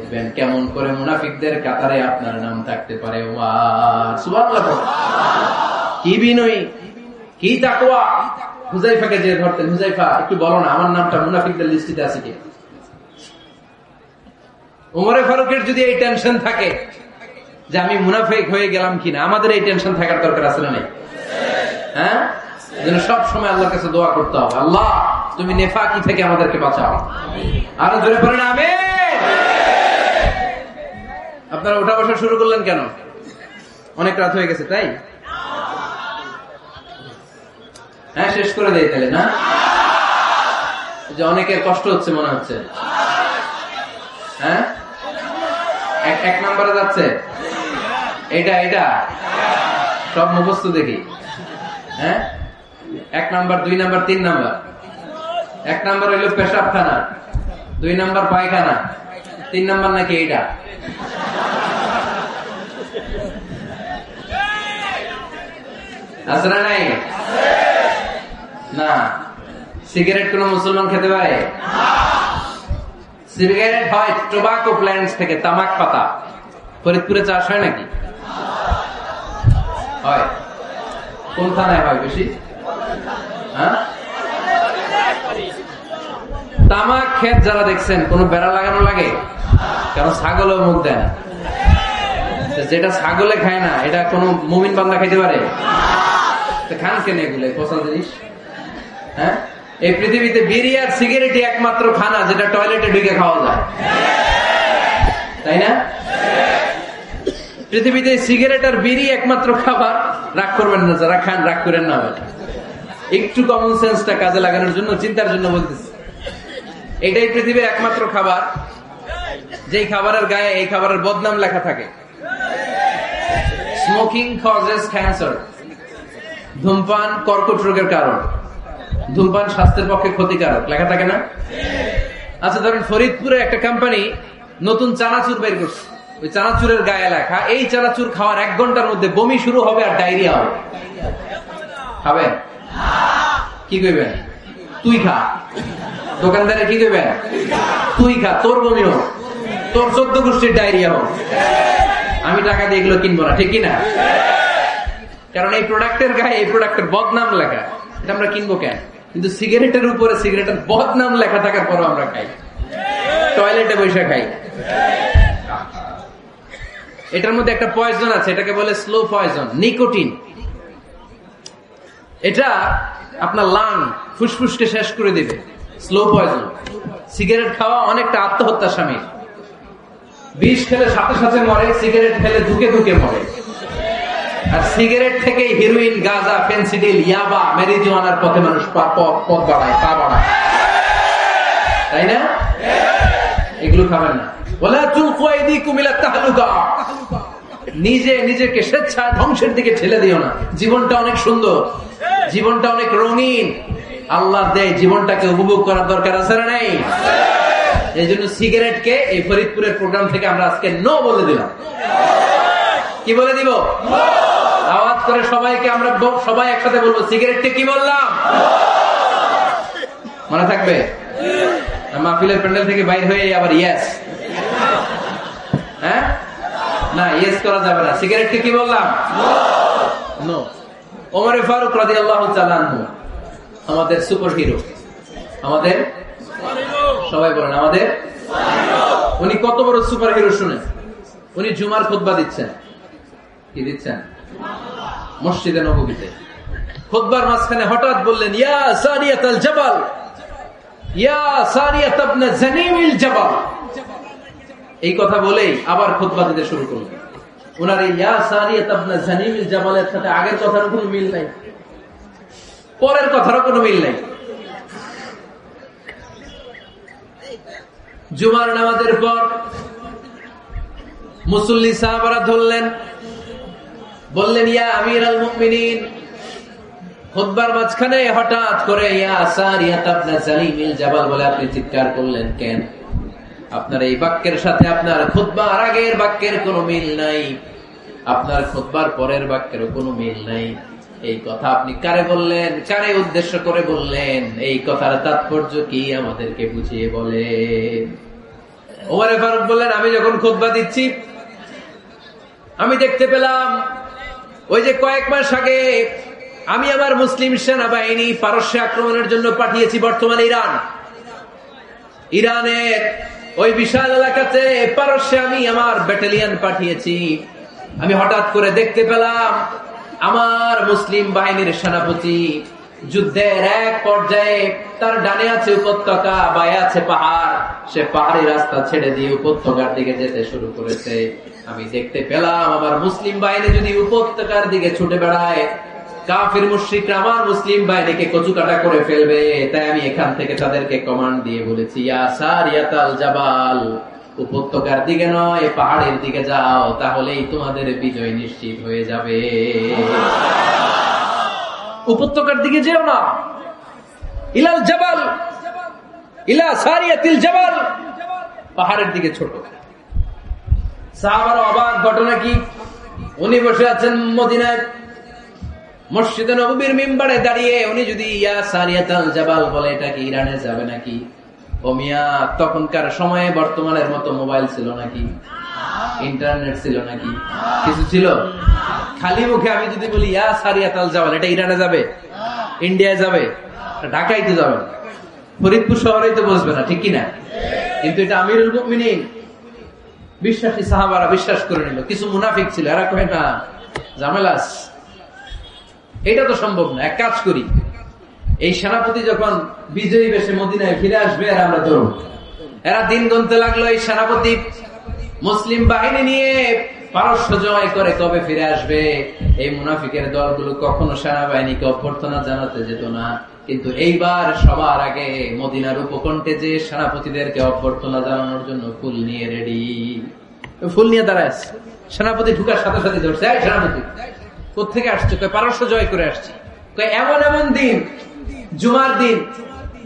উঠবেন, কেমন করে মুনাফিকদের কাতারে আপনার নাম থাকতে পারে। কি বিনয়ী, কি তাকওয়া। হুযায়ফাকে যে ধরতেন, হুযায়ফা একটু বলো না আমার নামটা মুনাফিকদের লিস্টিতে আছে কি। ওমরে ফারুকের যদি এই টেনশন থাকে যে আমি মুনাফিক হয়ে গেলাম কিনা, আমাদের এই টেনশন থাকার দরকার আছে না নেই? হ্যাঁ, সব সময় আল্লাহর কাছে দোয়া করতে হবে, আল্লাহ তুমি নেফাকি থেকে আমাদেরকে বাঁচাও। আরো জোরে পড়েন আমিন। আপনারা ওঠা বসা শুরু করলেন কেন? অনেক রাত হয়ে গেছে তাই? হ্যাঁ, শেষ করে দেয় তাহলে না? যে অনেকের কষ্ট হচ্ছে মনে হচ্ছে। হ্যাঁ, এক নম্বরে যাচ্ছে এটা সব মুখস্থ দেখি। হ্যাঁ, 1 নাম্বার 2 নাম্বার 3 নাম্বার। 1 নাম্বার হইল পেশাবখানা, 2 নাম্বার পায়খানা, 3 নাম্বার নাকি এইটা। আসরা নাই না। সিগারেট কোন মুসলমান খেতে পারে? সিগারেট হয় টোবাকো প্ল্যান্টস থেকে, তামাক পাতা। ফরিদপুরে চাষ হয় নাকি? হয়। কোন থানায় হয় বেশি? হ্যাঁ, তামাক ক্ষেত যারা দেখছেন কোন বেড়া লাগানো লাগে? কারণ ছাগলও মুখ দেয় না। যেটা ছাগলে খায় না এটা কোন মুমিন বান্দা খাইতে পারে? খান কেন এগুলো পচা জিনিস? হ্যাঁ, এই পৃথিবীতে বিড়ি আর সিগারেটই একমাত্র খানা যেটা টয়লেটে ঢুকে খাওয়া যায়, তাই না? পৃথিবীতে সিগারেট আর বিড়ি একমাত্র খাবার। রাগ করবেন না যারা খান, রাগ করেন না। একটু কমন সেন্সটা কাজে লাগানোর জন্য, চিন্তার জন্য বলতেছি। এটাই পৃথিবীর একমাত্র খাবার যেই খাবারের গায়ে এই খাবারের বদনাম লেখা থাকে। Smoking causes cancer. ধূমপান কর্কট রোগের কারণ, ধূমপান স্বাস্থ্যের পক্ষে ক্ষতিকারক লেখা থাকে না? আচ্ছা, ধরেন ফরিদপুরে একটা কোম্পানি নতুন চানাচুর বের করছে, ওই চানাচুরের গায়ে লেখা এই চানাচুর খাওয়ার 1 ঘন্টার মধ্যে বমি শুরু হবে আর ডায়রিয়া হবে। খাবেন? কি কইবেন? তুই খা। দোকানদারে কি কইবেন? তুই খা, তোর বমি হোক, তোর 14 গোষ্ঠীর ডায়রিয়া হোক, আমি টাকা দিয়ে এগুলো কিনবো না, ঠিক কিনা? কারণ এই প্রোডাক্টের গায়ে এই প্রোডাক্টের বদনাম লেখা, এটা আমরা কিনবো কেন? কিন্তু সিগারেটের উপরে সিগারেটের বদনাম লেখা থাকার পরও আমরা খাই, টয়লেটে বসে খাই। এটার মধ্যে একটা পয়জন আছে, এটাকে বলে স্লো পয়জন, নিকোটিন। এটা আপনার লাং, ফুসফুসকে শেষ করে দেবে। Slow poison. সিগারেট খাওয়া অনেকটা আত্মহত্যা স্বামী। বিষ খেলে সাথে সাথে মরে, সিগারেট খেলে ধুকে ধুকে মরে। আর সিগারেট থেকে হিরোইন, গাঁজা, ফেন্সিডিল, ইয়াবা, ম্যারিজুয়ানার পথে মানুষ পথ বাড়ায়, পা বাড়ায়, তাই না? এগুলো খাবেন না। নিজে নিজেকে স্বেচ্ছায় ধ্বংসের দিকে ঠেলে দিও না। জীবনটা অনেক সুন্দর, জীবনটা অনেক রঙিন। আল্লাহ দেয় জীবনটাকে উপভোগ করার দরকার আছে না নাই? এই জন্য সিগারেটকে এই ফরিদপুরের প্রোগ্রাম থেকে আমরা আজকে নো বলে দিলাম। কি বলে দিব? আওয়াজ করে সবাইকে আমরা সবাই একসাথে বলবো, সিগারেটকে কি বললাম? মনে থাকবে? মাহফিলের প্যান্ডেল থেকে বাইর হয়ে আবার ইয়েস, হ্যাঁ না, ইয়েস করা যাবে না। সিগারেটকে কি বললাম? নো। ওমর ফারুক রাদিয়াল্লাহু তাআলা আনহু আমাদের সুপার হিরো, আমাদের সবাই বলেন আমাদের। উনি কত বড় সুপার হিরো শুনেন। উনি জুমার খুতবা দিচ্ছেন। কি দিচ্ছেন? মসজিদে নববীতে। খুতবার মাঝখানে হঠাৎ বললেন, ইয়া সারিয়াতাল জাবাল, ইয়া সারিয়াত ইবনে জানিমিল জাবাল। এই কথা বলেই আবার খুতবা দিতে শুরু করলেন। ওনার এই ইয়া সারিয়াত ইবনে জানিমিল জাবালের সাথে আগের কথার কোনো মিল নাই, পরের কথারও কোনো মিল নাই। জুমার নামাজের পর মুসল্লি সাহাবারা ধরলেন, বললেন, ইয়া আমিরুল মুমিনিন। খুতবার মাঝখানে হঠাৎ করে ইয়া সারিয়াত ইবনে জানিমিল জাবাল বলে আপনি চিৎকার করলেন কেন? আপনার এই বাক্যের সাথে আপনার খুতবার আগের বাক্যের কোনো মিল নাই, আপনার খুতবার পরের বাক্যেরও কোনো মিল নাই। এই কথা আপনি কারে বললেন? কারে উদ্দেশ্য করে বললেন? এই কথার তাৎপর্য কি আমাদেরকে বুঝিয়ে বলেন। ওমরে ফারুক বললেন, আমি যখন খুতবা দিচ্ছি আমি দেখতে পেলাম ওই যে কয়েক মাস আগে আমি আমার মুসলিম সেনাবাহিনী পারস্যে আক্রমণের জন্য পাঠিয়েছি, বর্তমানে ইরানের ওই বিশাল এলাকাতে পারস্যে আমি আমার ব্যাটালিয়ন পাঠিয়েছি। আমি হঠাৎ করে দেখতে পেলাম আমার মুসলিম বাহিনীর সেনাপতি যুদ্ধের এক পর্যায়ে তার ডানে আছে উপত্যকা, বায়ে আছে পাহাড়, সে পাহাড়ি রাস্তা ছেড়ে দিয়ে উপত্যকার দিকে যেতে শুরু করেছে। আমি দেখতে পেলাম আমার মুসলিম বাহিনী যদি উপত্যকার দিকে ছুটে বেড়ায়, কাফির মুশরিকরা আমার মুসলিম বাহিনীকে কচুকাটা করে ফেলবে। তাই আমি এখান থেকে তাদেরকে কমান্ড দিয়ে বলেছি, ইয়া সারিয়াতাল জাবাল, উপত্যকার দিকে নয় পাহাড়ের দিকে যাও, তাহলেই তোমাদের বিজয় নিশ্চিত হয়ে যাবে। উপত্যকার দিকে যেও না, ইলাল জাবাল, ইলা সারিয়াতিল জাবাল, পাহাড়ের দিকে ছোট। সাহাবারা অবাক, ঘটনা কি? উনি বসে আছেন মদিনায় মসজিদে নববীর মিম্বারে দাঁড়িয়ে, উনি যদি ইয়া সারিয়াতাল জাবাল বলে, এটা কি ইরানে যাবে নাকি? ও মিয়া, তখনকার সময়ে বর্তমানের মতো মোবাইল ছিল নাকি? ইন্টারনেট ছিল নাকি? কিছু ছিল? খালি মুখে আমি যদি বলি ইয়া সারিয়াতাল জাবাল, এটা ইরানে যাবে, ইন্ডিয়ায় যাবে, ঢাকায় তো যাবে, ফরিদপুর শহরেই তো বসবে না, ঠিক কিনা? কিন্তু এটা আমিরুল মুমিনিন বিশ্বাসী সাহাবারা বিশ্বাস করে নিল। কিছু মুনাফিক ছিল, এরা কয় না ঝামেলাস, এটা তো সম্ভব না। এক কাজ করি, এই সেনাপতি যখন বিজয়ী বেশে মদিনায় ফিরে আসবে আর আমরা ধরব। এরা দিন গুনতে লাগলো, এই সেনাপতি মুসলিম বাহিনী নিয়ে পারস্য জয় করে কবে ফিরে আসবে। এই মুনাফিকের দলগুলো কখনো সেনাবাহিনীকে অভ্যর্থনা জানাতে যেত না, কিন্তু এইবার সবার আগে মদিনার উপকণ্ঠে যে সেনাপতিদেরকে অভ্যর্থনা জানানোর জন্য ফুল নিয়ে রেডি, ফুল নিয়ে দাঁড়ায় আছে। সেনাপতি ঢুকার সাথে সাথে ধরছে, এই সেনাপতি কোথেকে আসছে? পারস্য জয় করে আসছে। এমন এমন দিন, জুমার দিন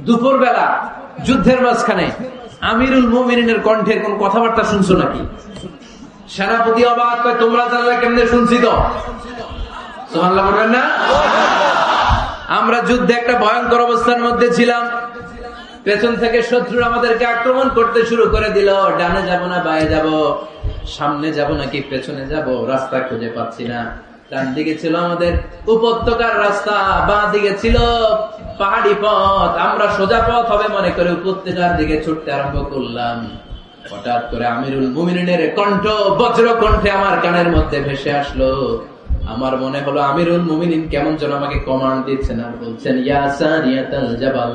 দুপুর বেলা যুদ্ধের মাঝখানে আমিরুল মুমিনিনের কণ্ঠের কোন কথাবার্তা শুনছো নাকি? সেনাপতি অবাক, তোমরা জানলে কেমনে? শুনছি তো, সুবহানাল্লাহ বলবেন না? আমরা যুদ্ধে একটা ভয়ঙ্কর অবস্থার মধ্যে ছিলাম, পেছন থেকে শত্রু আমাদেরকে আক্রমণ করতে শুরু করে দিল। ডানে যাব না বায়ে যাব, সামনে যাব নাকি পেছনে যাব, রাস্তা খুঁজে পাচ্ছি না। ডান দিকে ছিল আমাদের উপত্যকার রাস্তা, বাঁ দিকে ছিল পাহাড়ি পথ। আমরা সোজা পথ হবে মনে করে উপত্যকার দিকে ছুটতে আরম্ভ করলাম। হঠাৎ করে আমিরুল মুমিনিনের কণ্ঠ বজ্র কণ্ঠে আমার কানের মধ্যে ভেসে আসলো। আমার মনে হলো আমিরুল মুমিনিন কেমন যেন আমাকে কমান্ড দিচ্ছেন আর বলছেন, ইয়া সারিয়াতাল জাবাল,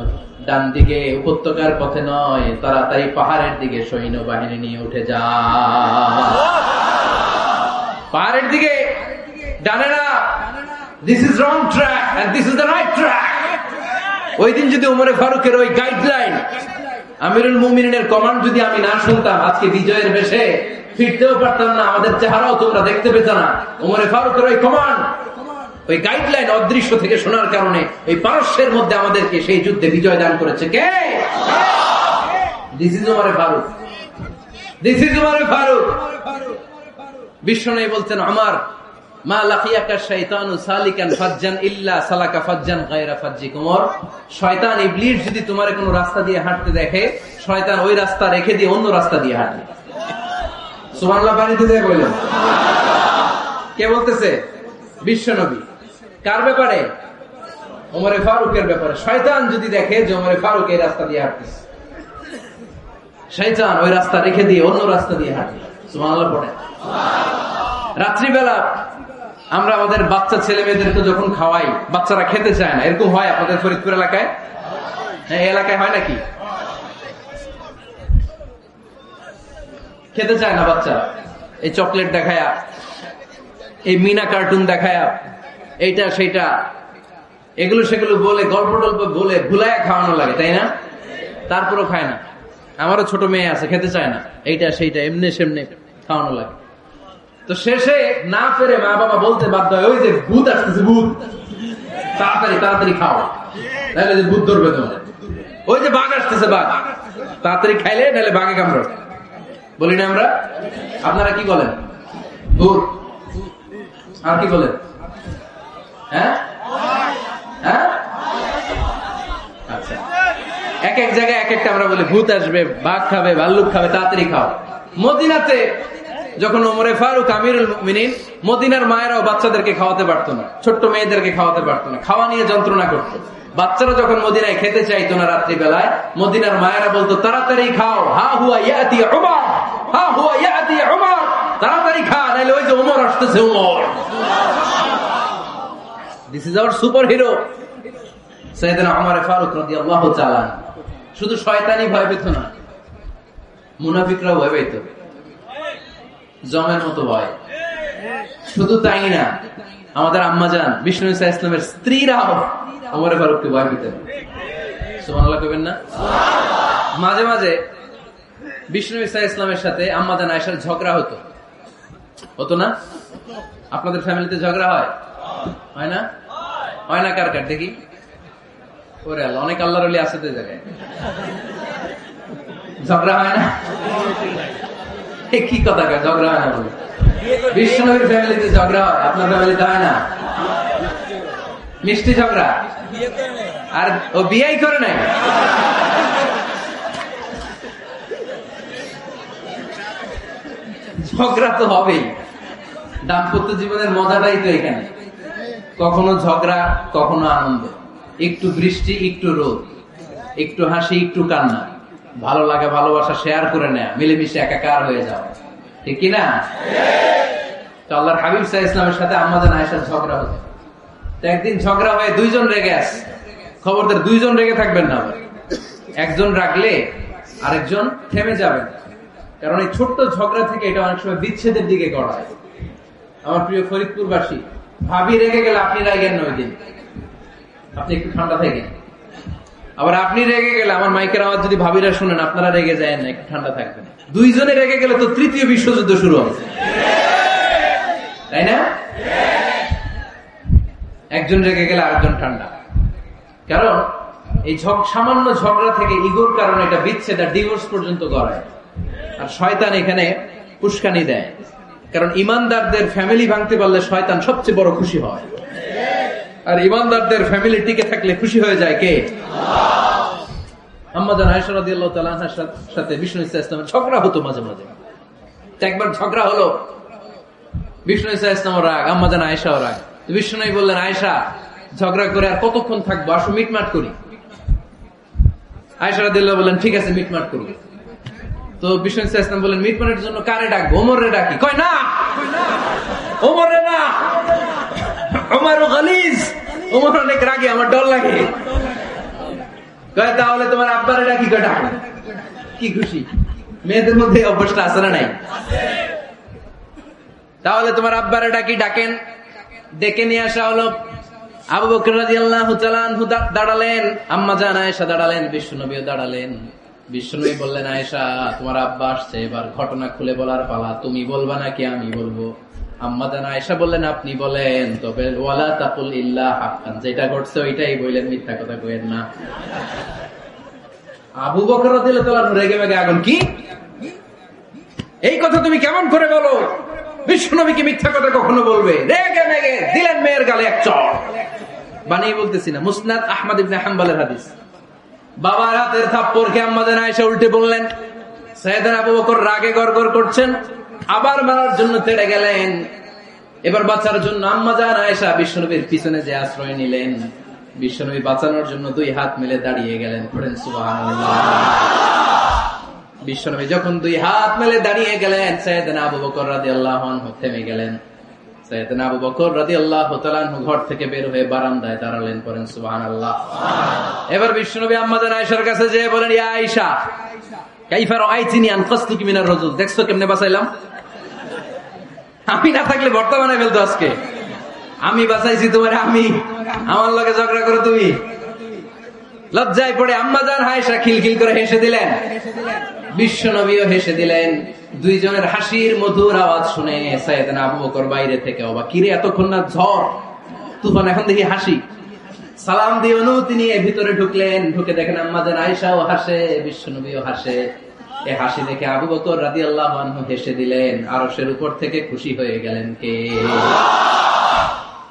ডান দিকে উপত্যকার পথে নয়, তাড়াতাড়ি পাহাড়ের দিকে সৈন্যবাহিনী নিয়ে উঠে যা। পাহাড়ের দিকে, ডানে না। This is wrong track and this is the right track. ওই দিন যদি ওমরে ফারুকের ওই গাইডলাইন, আমিরুল মুমিনিনের কমান্ড যদি আমি না শুনতাম, আজকে বিজয়ের বেশে ফিরতেও পারতাম না, আমাদের চেহারাও তোমরা দেখতে পেত না। ওমরে ফারুকের ওই কমান্ড, ওই গাইডলাইন অদৃশ্য থেকে শোনার কারণে এই পারস্যের মধ্যে আমাদেরকে সেই যুদ্ধে বিজয় দান করেছে কে? দিস ইজ ওমরে ফারুক, দিস ইজ ওমরে ফারুক। বিশ্বনবী বলছেন, আমার মা লাকিয়াকা শাইতানু সালিকান ফাজ্জান ইল্লা সালাকা ফাজ্জান গায়রা ফাজ্জিক উমর। শয়তান ইবলিস যদি তোমার কোনো রাস্তা দিয়ে হাঁটতে দেখে, শয়তান ওই রাস্তা রেখে দিয়ে অন্য রাস্তা দিয়ে হাঁটে। সুবহানাল্লাহ বাড়িতে দিয়ে বললেন। কে বলতেছে? বিশ্বনবী। কার ব্যাপারে? ওমরে ফারুকের ব্যাপারে। শয়তান যদি দেখে যে ওমরে ফারুক এই রাস্তা দিয়ে হাঁটতেছে, শয়তান ওই রাস্তা রেখে দিয়ে অন্য রাস্তা দিয়ে হাঁটে। সুবহানাল্লাহ পড়ে। রাত্রিবেলা আমরা আমাদের বাচ্চা ছেলে মেয়েদেরকে যখন খাওয়াই, বাচ্চারা খেতে চায় না, এরকম হয় আপনাদের ফরিদপুর এলাকায়? হ্যাঁ, এই এলাকায় হয় নাকি? খেতে চায় না বাচ্চারা, এই চকলেট দেখায়া, এই মিনা কার্টুন দেখায়া, এইটা সেইটা, এগুলো সেগুলো বলে, গল্প টল্প বলে ভুলায়া খাওয়ানো লাগে, তাই না? তারপরও খায় না। আমারও ছোট মেয়ে আছে, খেতে চায় না, এইটা সেইটা এমনি সেমনে খাওয়ানো লাগে। তো শেষে না ফেরে মা বাবা বলতে বাধ্য হয়, ওই যে ভূত আসতেছে, ভূত, তাড়াতাড়ি তাড়াতাড়ি খাও, নাহলে যে ভূত ধরবে তোমার। ওই যে বাঘ আসতেছে, বাঘ, তাড়াতাড়ি খাইলে নাহলে বাঘে কামড়। বলি না আমরা? আপনারা কি বলেন? ভূত। আর কি বলেন? হ্যাঁ হ্যাঁ, আচ্ছা। এক এক জায়গায় এক একটা আমরা বলি ভূত আসবে, বাঘ খাবে, ভাল্লুক খাবে, তাড়াতাড়ি খাও। মদিনাতে যখন ওমরে ফারুক আমিরুল মুমিনিন, মদিনার মায়েরাও বাচ্চাদেরকে খাওয়াতে পারতো না, ছোট্ট মেয়েদেরকে খাওয়াতে পারতো না, খাওয়া নিয়ে যন্ত্রণা করতো। বাচ্চারা যখন মদিনায় খেতে চাইতো না রাত্রি বেলায়, মদিনার মায়েরা বলতো তাড়াতাড়ি খাও, হা হুয়া ইয়াতি উমর, হা হুয়া ইয়াতি উমর, তাড়াতাড়ি খা, নাইলে ওই যে ওমর আসতেছে, Omar. This is our super hero সাইয়েদনা ওমর ফারুক রাদিয়াল্লাহু তাআলা। শুধু শয়তানি ভয় পেত না, মুনাফিকরাও ভয় পেত, জমের মতো ভয়। শুধু তাই না, আমাদের আম্মাজান বিষ্ণু ইসা ইসলামের স্ত্রীরাও ওমর ফারুককে ভয় পেতেন। সুবহানাল্লাহ কইবেন না? মাঝে মাঝে বিষ্ণু ইসা ইসলামের সাথে আম্মাজান আয়েশার ঝগড়া হতো না? আপনাদের ফ্যামিলিতে ঝগড়া হয়? হয় না? হয় না? কার কার দেখি? ওরে আল্লাহ, অনেক আল্লাহর ওলি আছে তো জায়গায়। ঝগড়া হয় না? কি কথা কয়, ঝগড়া হয় না বলে? বিষ্ণুনবীর ফ্যামিলিতে ঝগড়া হয়, আপনার ফ্যামিলিতে হয় না? মিষ্টি ঝগড়া। আর ও বিয়েই করে নাই। ঝগড়া তো হবেই, দাম্পত্য জীবনের মজাটাই তো এখানে। কখনো ঝগড়া, কখনো আনন্দ, একটু বৃষ্টি, একটু রোদ, একটু হাসি, একটু কান্না, ভালো লাগা, ভালোবাসা শেয়ার করে নেয়া, মিলেমিশে একাকার হয়ে যাওয়া, ঠিক কিনা? তো আল্লাহর হাবিব সাল্লাল্লাহু আলাইহি ওয়াসাল্লামের সাথে আম্মাজান আয়েশার ঝগড়া হতো। তো একদিন ঝগড়া হয়ে দুইজন রেগে আছে। খবরদার দুইজন রেগে থাকবেন না, একজন রাগলে আরেকজন থেমে যাবেন, কারণ এই ছোট্ট ঝগড়া থেকে এটা অনেক সময় বিচ্ছেদের দিকে গড়ায়। আমার প্রিয় ফরিদপুরবাসী, ভাবি রেগে গেলে আপনি রাগেন না, ওই দিন আপনি একটু ঠান্ডা থাকেন। আবার আপনি রেগে গেলে, আমার মাইকের আওয়াজ যদি ভাবিরা শুনেন, আপনারা রেগে যায় না, একটু ঠান্ডা থাকবেন। দুইজনে রেগে গেলে তো তৃতীয় বিশ্বযুদ্ধ শুরু হবে, তাই না? একজন রেগে গেলে আরেকজন ঠান্ডা, কারণ এই সামান্য ঝগড়া থেকে ইগোর কারণে এটা বিচ্ছেদ আর ডিভোর্স পর্যন্ত গড়ায়। আর শয়তান এখানে উস্কানি দেয়, কারণ ইমানদারদের ফ্যামিলি ভাঙতে পারলে শয়তান সবচেয়ে বড় খুশি হয়, আর ইমানদারদের ফ্যামিলি টিকে থাকলে খুশি হয়ে যায় কে? আম্মাজান আয়েশা রাদিয়াল্লাহু তাআলা আনহার সাথে বিষ্ণু ইসা ইসলামের ঝগড়া হতো মাঝে মাঝে। একবার ঝগড়া হলো, বিষ্ণু ইসা ইসলাম রাগ, আম্মাজান আয়েশাও রাগ। বিষ্ণু নবী বললেন, আয়েশা, ঝগড়া করে আর কতক্ষণ থাকবো, আসো মিটমাট করি। আয়েশা রাদিয়াল্লাহু বললেন, ঠিক আছে, মিটমাট করি। তো বিষ্ণু ইসা ইসলাম বললেন, মিটমাটের জন্য কারে ডাকবো? ওমরে ডাকি। কয় না, ওমরে না, ওমর গালিজ, ওমর অনেক রাগে, আমার ডর লাগে। কয় তাহলে তোমার আব্বারে ডাকি। কয় ডাকো। কি খুশি! মেয়েদের মধ্যে অভ্যাসটা আছে না নাই? তাহলে তোমার আব্বারে ডাকি। ডাকেন, ডেকে নিয়ে আসা হলো। আবু বকর রাদিয়াল্লাহু তাআলা আনহু দাঁড়ালেন, আম্মাজান আয়েশা দাঁড়ালেন, বিশ্বনবীও দাঁড়ালেন। বিশ্বনবী বললেন, আয়েশা, তোমার আব্বা আসছে, এবার ঘটনা খুলে বলার পালা, তুমি বলবা নাকি আমি বলবো? আম্মাজান আয়েশা বললেন, আপনি বলেন, তবে ওয়ালা তাকুল ইল্লা হাক্কান, যেটা ঘটছে ওইটাই বললেন, মিথ্যা কথা কইেন না। আবু বকর রাদিয়াল্লাহু তাআলা রেগে মেগে আগুন, কি এই কথা তুমি কেমন করে বলো? বিশ্বনবী কি মিথ্যা কথা কখনো বলবে? রেগে মেগে দিলেন মেয়ের গালে এক চড়। বানিয়ে বলতেছি না, মুসনাদ আহমদ ইবনে হাম্বলের হাদিস। বাবার হাতের থাপ্পড়কে আম্মাজান আয়েশা উল্টে বললেন। সাইয়েদনা আবু বকর রাগে গড়গড় করছেন, আবার মারার জন্য তেড়ে গেলেন। এবার বাঁচার জন্য আম্মাজান আয়েশা বিশ্বনবীর পিছনে যে আশ্রয় নিলেন, বিশ্বনবী বাঁচানোর জন্য দুই হাত মিলে দাঁড়িয়ে গেলেন। পড়েন সুবহানাল্লাহ। বিশ্বনবী যখন দুই হাত মেলে দাঁড়িয়ে গেলেন, সাইয়েদনা আবু বকর রাদিয়াল্লাহু আনহু থেমে গেলেন। সাইয়েদনা আবু বকর রাদিয়াল্লাহু তাআলা আনহু ঘর থেকে বের হয়ে বারান্দায় দাঁড়ালেন। পড়েন সুবহানাল্লাহ। এবার বিশ্বনবী আম্মাজান আয়েশার কাছে যেয়ে বলেন, ইয়া আয়েশা, কাইফা রাআইতিনি আনকাসতুকি মিনার রাজুল, দেখছো কেমনে বাঁচাইলাম? আমি না থাকলে ভর্তা বানাই ফেলতো আজকে। আমি বাঁচাইছি তোমার, আমি, আমার লগে ঝগড়া করো তুমি। লজ্জায় পড়ে আম্মাজান আয়েশা খিলখিল করে হেসে দিলেন, বিশ্বনবীও হেসে দিলেন। দুইজনের হাসির মধুর আওয়াজ শুনে সাইয়েদনা আবু বকর বাইরে থেকে অবাক, কিরে এতক্ষণ না ঝড় তুফান, এখন দেখি হাসি। সালাম দিয়ে অনুমতি নিয়ে ভিতরে ঢুকলেন। ঢুকে দেখেন আম্মাজান আয়েশাও হাসে, বিশ্বনবীও হাসে। এই হাসি দেখে আবু বকর রাদিয়াল্লাহু আনহু হেসে দিলেন। আরশের উপর থেকে খুশি হয়ে গেলেন কে?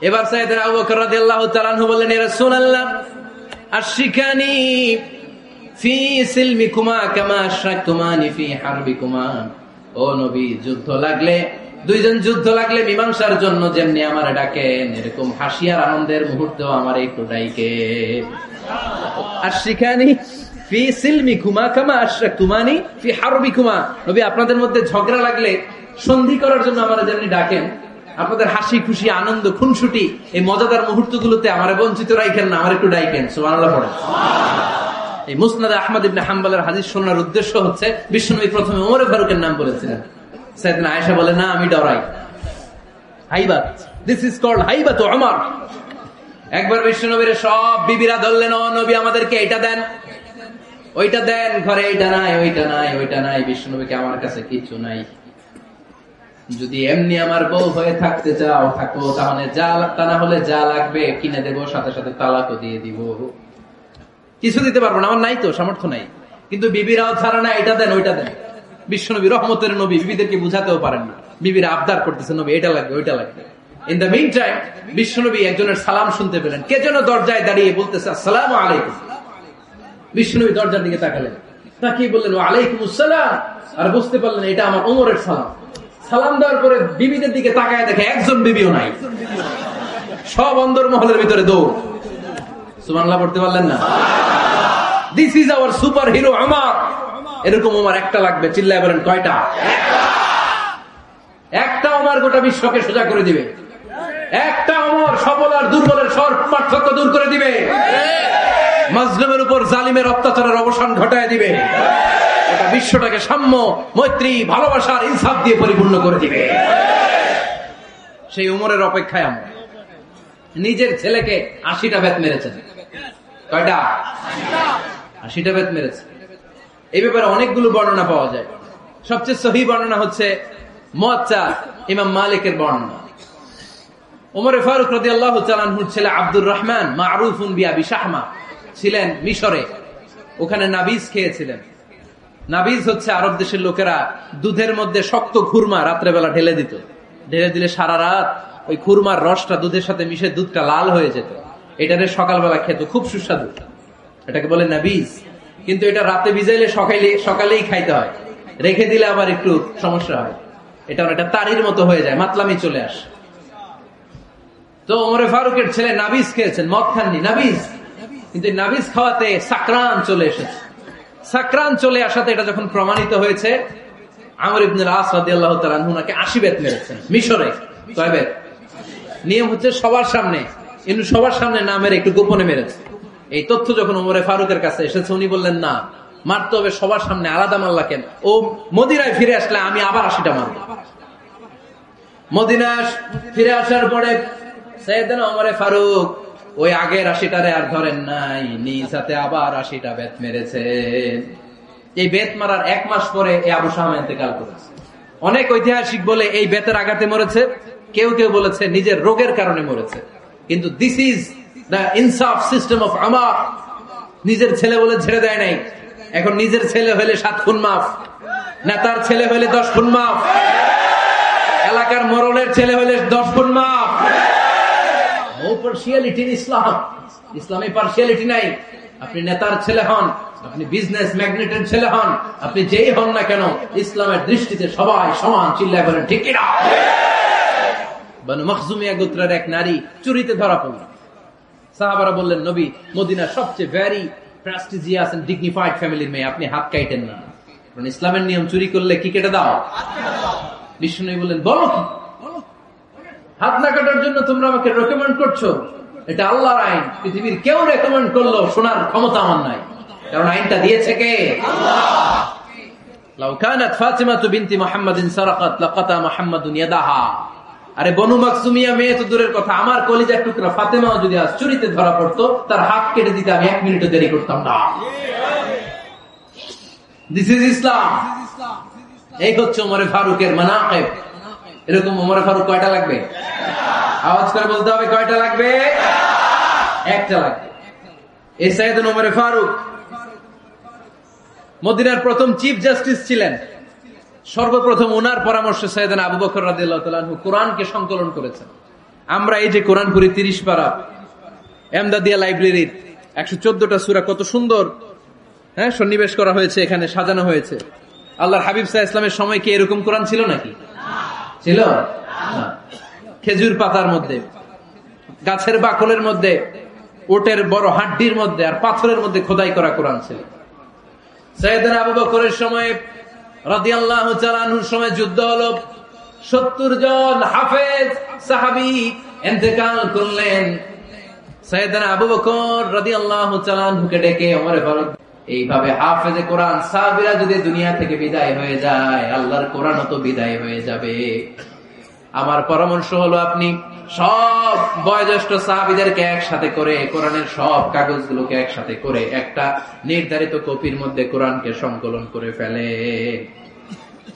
এবার সাইয়েদনা আবু বকর রাদিয়াল্লাহু তাআলা আনহু বললেন, ইয়া রাসূলুল্লাহ, আশিকানি ফি সিলমিকুমা কামা আশরাকতুমানি ফি হারবিকুমা। ও নবী, যুদ্ধ লাগলে, দুইজন যুদ্ধ লাগলে মীমাংসার জন্য যেমনি আমার ডাকেন, এরকম হাসি আর আনন্দের মুহূর্ত আমার একটু ডাইকেন। আশরিকানি ফি সিলমিকুমা কামা আশরাকতুমানি ফি হারবিকুমা। নবী, আপনাদের মধ্যে ঝগড়া লাগলে সন্ধি করার জন্য আমার যেমনি ডাকেন, আপনাদের হাসি খুশি আনন্দ খুনসুটি এই মজাদার মুহূর্তগুলোতে আমার বঞ্চিত রাখেন না, আমার একটু ডাইকেন। সুবহানাল্লাহ পড়েন। এই মুসনাদ আহমদ ইবনে হাম্বলের হাদিস শোনার উদ্দেশ্য হচ্ছে, বিশ্বনবী প্রথমে ওমর ফারুকের নাম বলেছিলেন। সাইয়েদনা আয়েশা বলে, না, আমি ডরাই। হাইবাত, দিস ইজ কল্ড হাইবাত ওমর। একবার বিশ্বনবীর সব বিবিরা ধরলেন, ও নবী, আমাদেরকে এটা দেন, ওইটা দেন, ঘরে এইটা নাই, ওইটা নাই, ওইটা নাই। বিশ্বনবীকে, আমার কাছে কিছু নাই, যদি এমনি আমার বউ হয়ে থাকতে চাও থাকো, তাহলে যা, তা না হলে যা লাগবে কিনে দেবো, সাথে সাথে তালাকও দিয়ে দিব। কিছু দিতে পারবো না, আমার নাই তো, সামর্থ্য নাই। কিন্তু বিবিরাও ছাড়া না, এটা দেন, ওইটা দেন। বিশ্বনবী রহমতের নবী, বিবিদেরকে বুঝাতেও পারেন না, বিবিরা আবদার করতেছে, নবী এটা লাগবে, ওইটা লাগবে। ইন দ্য মিন টাইম বিশ্বনবী একজনের সালাম শুনতে পেলেন। কে যেন দরজায় দাঁড়িয়ে বলতেছে, আসসালামু আলাইকুম। বিশ্বনবী দরজার দিকে তাকালেন, তাকিয়ে বললেন, ওয়া আলাইকুম আসসালাম। আর বুঝতে পারলেন এটা আমার ওমরের সালাম। সালাম দেওয়ার পরে বিবিদের দিকে তাকায় দেখে একজন বিবিও নাই, সব অন্দর মহলের ভিতরে দৌড়। সুবহানাল্লাহ পড়তে পারলেন না? This is our super hero Omar. এরকম ওমর একটা লাগবে, চিল্লায় বলেন কয়টা? একটা ওমর গোটা বিশ্বকে সোজা করে দিবে। একটা ওমর সবল আর দুর্বলের সব পার্থক্য দূর করে দিবে। মাজলুমের উপর জালিমের অত্যাচারের অবসান ঘটায় দিবে। এটা বিশ্বটাকে সাম্য, মৈত্রী, ভালোবাসার, ইনসাফ দিয়ে পরিপূর্ণ করে দিবে। সেই উমরের অপেক্ষায় আমরা। নিজের ছেলেকে 80টা বেত মেরেছেন। কয়টা? 80টা বেত মেরেছে। এই ব্যাপারে অনেকগুলো বর্ণনা পাওয়া যায়। সবচেয়ে সহিহ বর্ণনা হচ্ছে মুয়াত্তা ইমাম মালিকের বর্ণনা। ওমর ফারুক রাদিয়াল্লাহু তাআলা আনহুর ছেলে আব্দুর রহমান, মারুফুন বিআবি শাহমা, ছিলেন মিশরে। ওখানে নাবিজ খেয়েছিলেন। নাবিজ হচ্ছে আরব দেশের লোকেরা দুধের মধ্যে শক্ত খুরমা রাত্রেবেলা ঢেলে দিত। ঢেলে দিলে সারা রাত ওই খুরমার রসটা দুধের সাথে মিশে দুধটা লাল হয়ে যেত। এটারে সকালবেলা খেত, খুব সুস্বাদু। এটাকে বলে নাবিজ। কিন্তু এটা রাতে ভিজাইলে সকালেই খাইতে হয়, রেখে দিলে আবার একটু সমস্যা হয়। এটা অনেকটা তারির মতো হয়ে যায়, মাতলামি চলে আসে। তো ওমরে ফারুকের ছেলে নাবিজ খেয়েছেন, মদ খাননি, নাবিজ। কিন্তু নাবিজ খাওয়াতে সাকরান চলে এসেছে। সাকরান চলে আসাতে এটা যখন প্রমাণিত হয়েছে, আমর ইবনে আস রাদিয়াল্লাহু তাআলা আনহু নাকি 80 বেত মেরেছেন মিশরে। কয় বেত? নিয়ম হচ্ছে সবার সামনে, কিন্তু সবার সামনে না মেরে একটু গোপনে মেরেছে। এই তথ্য যখন ওমরে ফারুকের কাছে এসেছে, উনি বললেন, না, মারতে হবে সবার সামনে, আলাদা মারলা কেন? ও মদিনায় ফিরে আসলে আমি আবার 80টা মারব। মদিনা ফিরে আসার পরে সাইয়েদনা ওমরে ফারুক ওই আগের 80টারে আর ধরেন নাই, নিজ হাতে আবার 80টা বেত মেরেছেন। এই বেত মারার 1 মাস পরে এই আবু শামা ইন্তেকাল করেছে। অনেক ঐতিহাসিক বলে এই বেতের আঘাতে মরেছে, কেউ কেউ বলেছে নিজের রোগের কারণে মরেছে। কিন্তু দিস ইজ দ্য ইনসাফ সিস্টেম অফ আমার। নিজের ছেলে বলে ছেড়ে দেয় নাই। এখন নিজের ছেলে হলে 7 খুন মাফ, নেতার ছেলে হলে 10 খুন মাফ, এলাকার মরলের ছেলে হলে 10 খুন মাফ। নো পার্সিয়ালিটি ইন ইসলাম। ইসলামে পার্সিয়ালিটি নাই। আপনি নেতার ছেলে হন, আপনি বিজনেস ম্যাগনেটের ছেলে হন, আপনি যেই হন না কেন, ইসলামের দৃষ্টিতে সবাই সমান। চিল্লায় বলেন ঠিক কিনা? বনু মখজুমিয়া গোত্রের এক নারী চুরিতে ধরা পড়ল। সাহাবারা বললেন, নবী, মদিনার সবচেয়ে ভেরি প্রেস্টিজিয়াস এন্ড ডিগনিফাইড ফ্যামিলির মেয়ে, আপনি হাত কাটেন না। কারণ ইসলামের নিয়ম, চুরি করলে কি কেটে দাও? বিষ্ণু বললেন, বলো কি? হাত না কাটার জন্য তোমরা আমাকে রেকমেন্ড করছো? এটা আল্লাহর আইন। পৃথিবীর কেউ রেকমেন্ড করলো শোনার ক্ষমতা আমার নাই, কারণ আইনটা দিয়েছে কে? আল্লাহ। লাউ কানাত ফাতিমাতু বিনতি মুহাম্মাদিন সারাকাত লাকাতা মুহাম্মাদুন ইয়াদাহা। আরে বনু মাকসুমিয়া মেয়ে তো দূরের কথা, আমার কলিজার টুকরা ফাতেমাও যদি আজ চুরিতে ধরা পড়তো, তার হাত কেটে দিতে আমি 1 মিনিটও দেরি করতাম না। দিস ইজ ইসলাম। এই হচ্ছে ওমরে ফারুকের মানাকিব। এরকম ওমরে ফারুক কয়টা লাগবে? আওয়াজ করে বলতে হবে, কয়টা লাগবে? একটা লাগবে। এই সাইয়েদনা ওমরে ফারুক মদিনার প্রথম চিফ জাস্টিস ছিলেন। সর্বপ্রথম ওনার পরামর্শে সাইয়েদনা আবু বকর রাদিয়াল্লাহু তাআলা আনহু কোরআনকে সংকলন করেছেন। আমরা এই যে কোরআন পড়ি 30 পারা, এমদাদিয়া লাইব্রেরির 114টা সূরা, কত সুন্দর হ্যাঁ, সন্নিবেশ করা হয়েছে, এখানে সাজানো হয়েছে। আল্লাহর হাবিব সাল্লাল্লাহু আলাইহি ওয়াসাল্লামের সময় কি এরকম কোরআন ছিল নাকি? ছিল না। খেজুর পাতার মধ্যে, গাছের বাকলের মধ্যে, ওটের বড় হাড্ডির মধ্যে আর পাথরের মধ্যে খোদাই করা কোরআন ছিল। সাইয়েদনা আবু বকরের সময় রাদিয়াল্লাহু তাআলা আনহুর সময় যুদ্ধ হলো, 70 জন হাফেজ সাহাবী ইন্তেকাল করলেন। সাইয়েদনা আবু বকর রাদিয়াল্লাহু তাআলা আনহুকে ডেকে ওমর ফারুক, এইভাবে হাফেজে কোরআন সাহাবীরা যদি দুনিয়া থেকে বিদায় হয়ে যায়, আল্লাহর কোরআনও তো বিদায় হয়ে যাবে। আমার পরামর্শ হলো আপনি সব বয়োজ্যেষ্ঠ সাহাবীদেরকে একসাথে করে কোরআনের সব কাগজগুলোকে একসাথে করে একটা নির্ধারিত কপির মধ্যে কোরআনকে সংকলন করে ফেলে।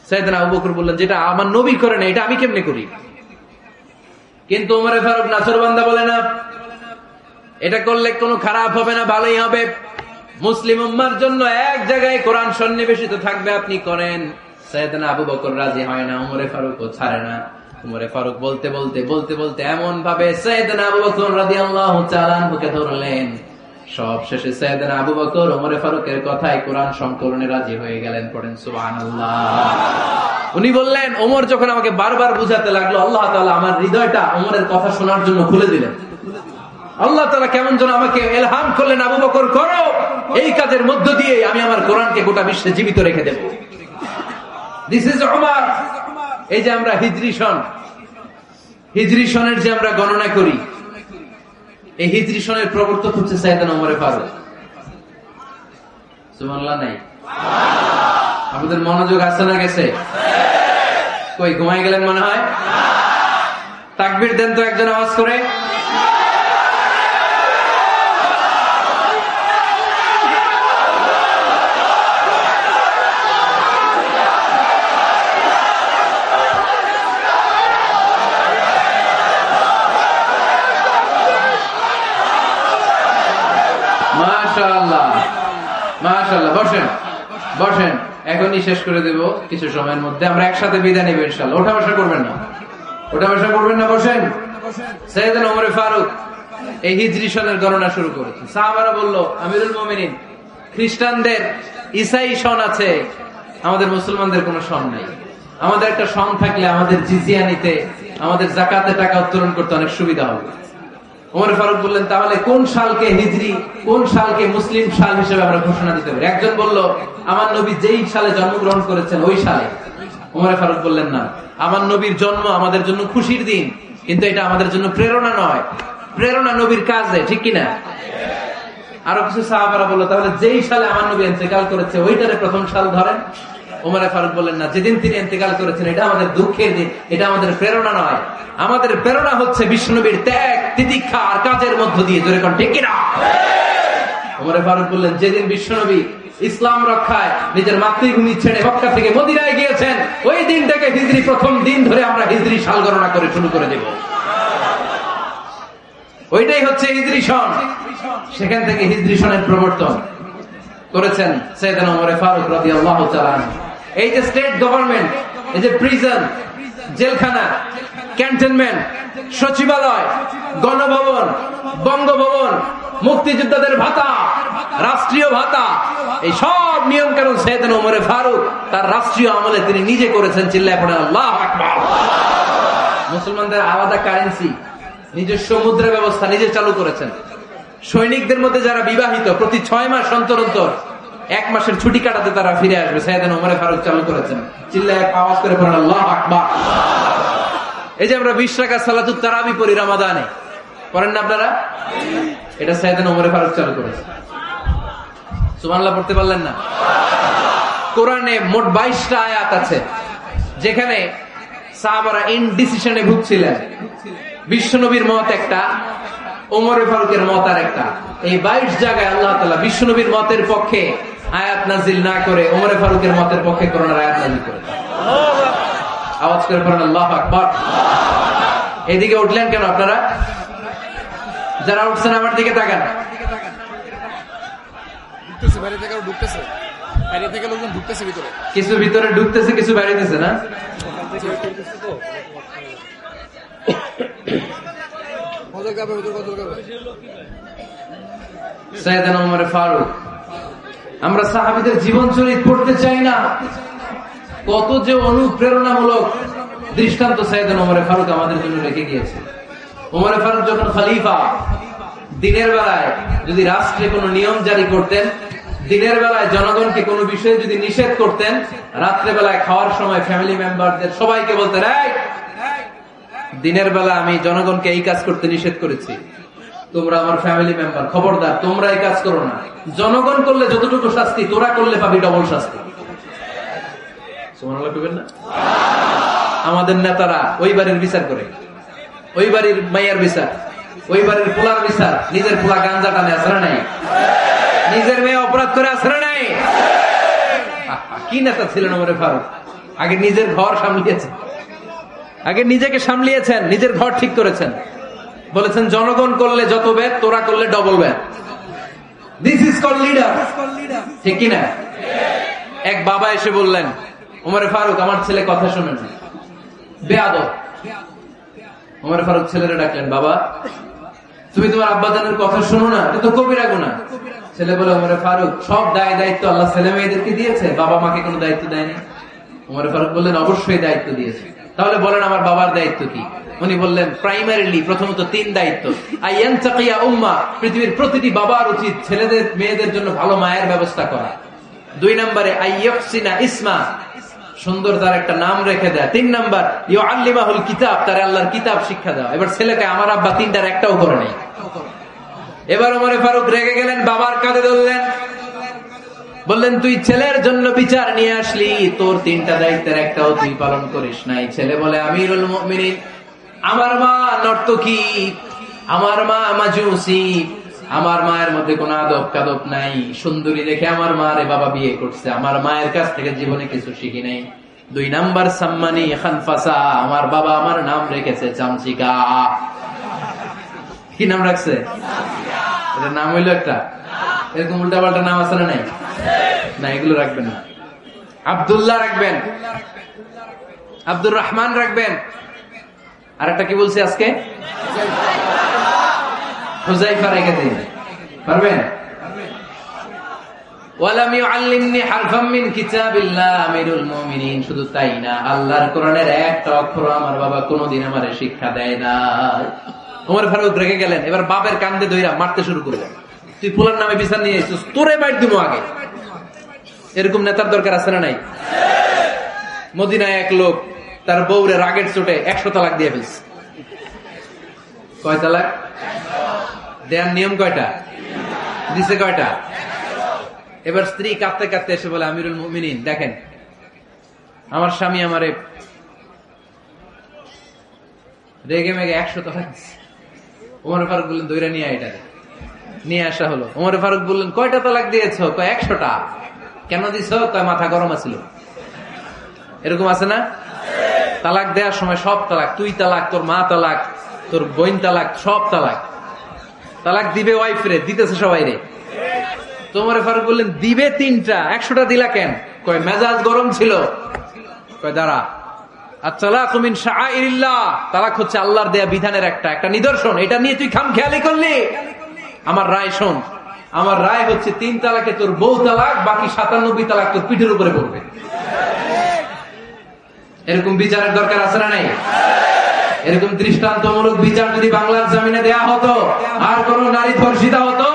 সাইয়েদনা আবু বকর বললেন, যেটা আমার নবী করে না, এটা আমি কেমনে করি? কিন্তু ওমর ফারুক নাছরবান্দা বলে না, এটা করলে কোনো খারাপ হবে না, ভালোই হবে। মুসলিম উম্মার জন্য এক জায়গায় কোরআন সন্নিবেশিত থাকবে, আপনি করেন। সাইয়েদনা আবু বকর রাজি হয় না, ওমর ফারুকও ছাড়ে না। ওমর ফারুক বলতে বলতে বলতে বলতে এমন ভাবে সাইয়েদনা আবু বকর রাদিয়াল্লাহু তাআলা আনহুকে ধরলেন, সব শেষে সাইয়েদনা আবু বকর ওমর ফারুকের কথায় কোরআন সংকলনে রাজি হয়ে গেলেন। পড়েন সুবহানাল্লাহ। উনি বললেন, ওমর যখন আমাকে বারবার বুঝাতে লাগলো, আল্লাহ তাআলা আমার হৃদয়টা ওমরের কথা শোনার জন্য খুলে দিলেন। আল্লাহ তাআলা কেমন যেন আমাকে ইলহাম করলেন, আবু বকর করো, এই কাজের মধ্য দিয়ে আমি আমার কোরআনকে গোটা বিশ্বে জীবিত রেখে দেব। This is Umar. এই যে আমরা হিজরি সনের যে আমরা গণনা করি, এই হিজরি সনের প্রবর্তক হচ্ছে সাইয়েদনা ওমর ফারুক। সুবহানাল্লাহ নাই? আমাদের মনোযোগ আসছে না গেছে? কই ঘুমাই গেলেন মনে হয়? তাকবীর দেন তো একজন আওয়াজ করে। মাশাআল্লাহ, মাশাআল্লাহ। বসেন বসেন, এখনই শেষ করে দেব কিছু সময়ের মধ্যে। আমরা একসাথে বিদায় নেব ইনশাআল্লাহ। ওঠা বসা করবেন না, ওঠা বসা করবেন না, বসেন। সাইয়েদনা ওমর ফারুক এই হিজরি সনের গণনা শুরু করেছেন। সাহাবারা বলল, আমিরুল মুমিনিন, খ্রিস্টানদের ঈসাই সন আছে, আমাদের মুসলমানদের কোনো সন নাই। আমাদের একটা সন থাকলে আমাদের জিজিয়া নিতে, আমাদের যাকাতে টাকা উত্তোলন করতে অনেক সুবিধা হবে। ওমর ফারুক বললেন, তাহলে কোন সালকে হিজরি, কোন সালকে মুসলিম সাল হিসেবে আমরা ঘোষণা দিতে পারি? একজন বলল, আমার নবী যেই সালে জন্মগ্রহণ করেছেন ওই সালে। ওমর ফারুক বললেন, না, আমার নবীর জন্ম আমাদের জন্য খুশির দিন, কিন্তু এটা আমাদের জন্য প্রেরণা নয়। প্রেরণা নবীর কাজে, ঠিক কিনা? আরো কিছু সাহাবারা বলল, তাহলে যেই সালে আমার নবী ইন্তেকাল করেছে ওইটারে প্রথম সাল ধরেন। ওমর ফারুক বললেন, না, যেদিন তিনি ইন্তেকাল করেছেন এটা আমাদের দুঃখের দিন, এটা আমাদের প্রেরণা নয়। আমাদের প্রেরণা হচ্ছে বিশ্বনবীর ত্যাগ, তিতিক্ষা আর কাজের মধ্য দিয়ে। জোরে কোন ঠিক কিনা? ওমর ফারুক বললেন, যেদিন বিশ্বনবী ইসলাম রক্ষায় নিজের মাতৃভূমি ছেড়ে মক্কা থেকে মদিনায় গিয়েছেন, ওই দিনটাকে হিজরি প্রথম দিন ধরে আমরা হিজরি সাল গণনা করে শুরু করে দেব। ওইটাই হচ্ছে হিজরি সন। সেখান থেকে হিজরি সনের প্রবর্তন করেছেন সাইয়েদনা ওমর ফারুক রাদিয়াল্লাহু তাআলা আনহু। এই যে স্টেট গভর্নমেন্ট, এই যে প্রিজন, জেলখানা, ক্যান্টনমেন্ট, সচিবালয়, গণভবন, বঙ্গভবন, মুক্তিযোদ্ধাদের ভাতা, রাষ্ট্রীয় ভাতা, এই সব নিয়ম কানুন সাইয়েদনা ওমর ফারুক তার রাষ্ট্রীয় আমলে তিনি নিজে করেছেন। চিল্লায় পড়েন আল্লাহু আকবার। মুসলমানদের আলাদা কারেন্সি, নিজস্ব মুদ্রা ব্যবস্থা নিজে চালু করেছেন। সৈনিকদের মধ্যে যারা বিবাহিত, প্রতি 6 মাস অন্তর অন্তর 1 মাসের ছুটি কাটাতে তারা ফিরে আসবে। সাইয়েদনা ওমর ফারুক চালু করেছেন। চিল্লায় আওয়াজ করে পড়েন আল্লাহু আকবার। এই যে আমরা 20 রাকাত সালাতুত তারাবি পড়ি রমাদানে, পড়েন না আপনারা? এটা সাইয়েদনা ওমর ফারুক চালু করেছেন। সুবহানাল্লাহ পড়তে পারলেন না? কোরআনে মোট 22টা আয়াত আছে যেখানে সাহাবারা ইনডিসিশনে ভুগছিলেন। বিশ্বনবীর মত একটা, ওমর ফারুকের মত আর একটা। এই 22 জায়গায় আল্লাহ তাআলা বিশ্বনবীর মতের পক্ষে আয়াত নাজিল না করে ওমর ফারুকের মতের পক্ষে কোরআনের আয়াত নাজিল করেছেন। আওয়াজ করে পড়েন আল্লাহু আকবার। এদিকে উঠলেন কেন আপনারা? যারা উঠছেন আমার দিকে তাকান। কিছু ভিতরে ঢুকতেছে, কিছু বাইরেতেছে না? সাইয়েদনা ওমর ফারুক আমরা সাহাবীদের জীবন চরিত পড়তে চাই না। কত যে অনুপ্রেরণামূলক দৃষ্টান্ত সাইয়েদনা ওমর ফারুক আমাদের জন্য রেখে গিয়েছে। ওমর ফারুক যখন খলিফা, দিনের বেলায় যদি রাষ্ট্রে কোনো নিয়ম জারি করতেন, দিনের বেলায় জনগণকে কোনো বিষয়ে যদি নিষেধ করতেন, রাত্রে বেলায় খাওয়ার সময় ফ্যামিলি মেম্বারদের সবাইকে বলতেন, এই দিনের বেলা আমি জনগণকে এই কাজ করতে নিষেধ করেছি, তোমরা আমার ফ্যামিলি মেম্বার, খবরদার তোমরা এই কাজ করো না। জনগণ করলে যতটুকু শাস্তি, তোরা করলে পাবি ডবল শাস্তি। না, আমাদের নেতারা ওই বাড়ির বিচার করে, ওই বাড়ির মাইয়ার বিচার, ওই বাড়ির পোলার বিচার, নিজের পোলা গাঞ্জা টানে আসরা নাই, নিজের মেয়ে অপরাধ করে আসরা নাই। কি নেতা ছিলেন ওমর ফারুক! আগে নিজের ঘর সামলিয়েছেন, আগে নিজেকে সামলিয়েছেন, নিজের ঘর ঠিক করেছেন। বলেছেন জনগণ করলে যত ব্যাড, তোরা করলে double bad. This is called leader, ঠিক কিনা? এক বাবা এসে বললেন, ওমর ফারুক আমার ছেলে কথা শোনেন, বেয়াদব। ওমর ফারুক ছেলেরা ডাকলেন, বাবা তুমি তোমার আব্বাজানের কথা শোনো না, এটা তো কবিরা গুনাহ। ছেলে বলে, ওমর ফারুক সব দায়িত্ব আল্লাহ ছেলে মেয়েদেরকে দিয়েছে, বাবা মাকে কোনো দায়িত্ব দেয়নি। ওমর ফারুক বললেন, অবশ্যই দায়িত্ব দিয়েছে। তাহলে বলেন আমার বাবার দায়িত্ব কি? উনি বললেন, প্রাইমারিলি প্রথমত 3 দায়িত্ব। আইয়ানতাকিয়া উম্মা, পৃথিবীর প্রতিটি বাবার উচিত ছেলেদের মেয়েদের জন্য ভালো মায়ের ব্যবস্থা করা। 2 নম্বরে আইয়াহসিনা ইসমা, সুন্দর তার একটা নাম রেখে দেয়। 3 নম্বর ইউআল্লিমাহুল কিতাব, তার আল্লাহর কিতাব শিক্ষা দাও। এবার ছেলেকে আমার আব্বা 3টার একটাও করে নাই। এবার ওমর ফারুক রেগে গেলেন, বাবার কাঁধে ধরলেন, বললেন তুই ছেলের জন্য বিচার নিয়ে আসলি, তোর 3টা দায়িত্বের একটাও তুই পালন করিস নাই। ছেলে বলে, আমিরুল মুমিনিন আমার মা নর্তকী, আমার মা মাজুসি, আমার মায়ের মধ্যে কোনো আদব কাদব নাই, সুন্দরী দেখে আমার মা রে বাবা বিয়ে করছে, আমার মায়ের কাছ থেকে জীবনে কিছু শিখি নাই। 2 নাম্বার সাম্মানি খানফাসা, আমার বাবা আমার নাম রেখেছে চামচিকা। কি নাম রাখছে? এটা নাম হইলো একটা, এরকম উল্টা পাল্টা নাম আছে না? নাই না, এগুলো রাখবেন না। আব্দুল্লাহ রাখবেন, আব্দুর রহমান রাখবেন, আর একটা কি বলছি আজকে, হুযায়ফা রেখে দিন, পারবেন? ওয়ালাম ইউআল্লিমনি হারফাম মিন কিতাবিল্লাহ আমিরুল মুমিনিন, শুধু তাই না, আল্লাহর কোরআনের একটা অক্ষর আমার বাবা কোনোদিন আমারে শিক্ষা দেয় না। ওমর ফারুক রেগে গেলেন, এবার বাপের কান্দে ধইরা মারতে শুরু করলেন, তুই পোলার নামে বিচার নিয়ে এসেছিস, তোরে বাইট দিব আগে। এরকম নেতার দরকার আছে না নাই? মদিনায় এক লোক তার বউরে রাগের চোটে 100 তালাক দিয়ে ফেলছে। কয় তালাক দেয়ার নিয়ম? কয়টা দিছে? কয়টা? এবার স্ত্রী কাঁদতে কাঁদতে এসে বলে, আমিরুল মুমিনিন দেখেন, আমার স্বামী আমারে রেগে মেগে 100 তালাক দিচ্ছে। ওমর ফারুক বললেন, দইরা নিয়ে এটা নিয়ে আসা হলো। ওমর ফারুক বললেন, কয়টা তালাক দিয়েছ? কয় 100টা। কেন দিছ? কয় মাথা গরম আছিল। এরকম আছে না? তালাক দেওয়ার সময় সব তালাক, তুই তালাক, তোর মা তালাক, তোর বোন তালাক, সব তালাক। তালাক দিবে ওয়াইফ রে, দিতেছে সবাই রে। ওমর ফারুক বললেন, দিবে 3টা, 100টা দিলা কেন? কয় মেজাজ গরম ছিল। কয় দাঁড়া, আত-তালাকু মিন শাআইরিল্লাহ, তালাক হচ্ছে আল্লাহর দেয়া বিধানের একটা নিদর্শন, এটা নিয়ে তুই খামখেয়ালি করলি। আমার রায় শোন, আমার রায় হচ্ছে 3 তালাকে তোর বউ তালাক, বাকি 97 তালাক তোর পিঠের উপরে পড়বে। এরকম বিচারের দরকার আছে না নাই? এরকম দৃষ্টান্তমূলক বিচার যদি বাংলার জমিনে দেয়া হতো, আর কোন নারী ধর্ষিতা হতো,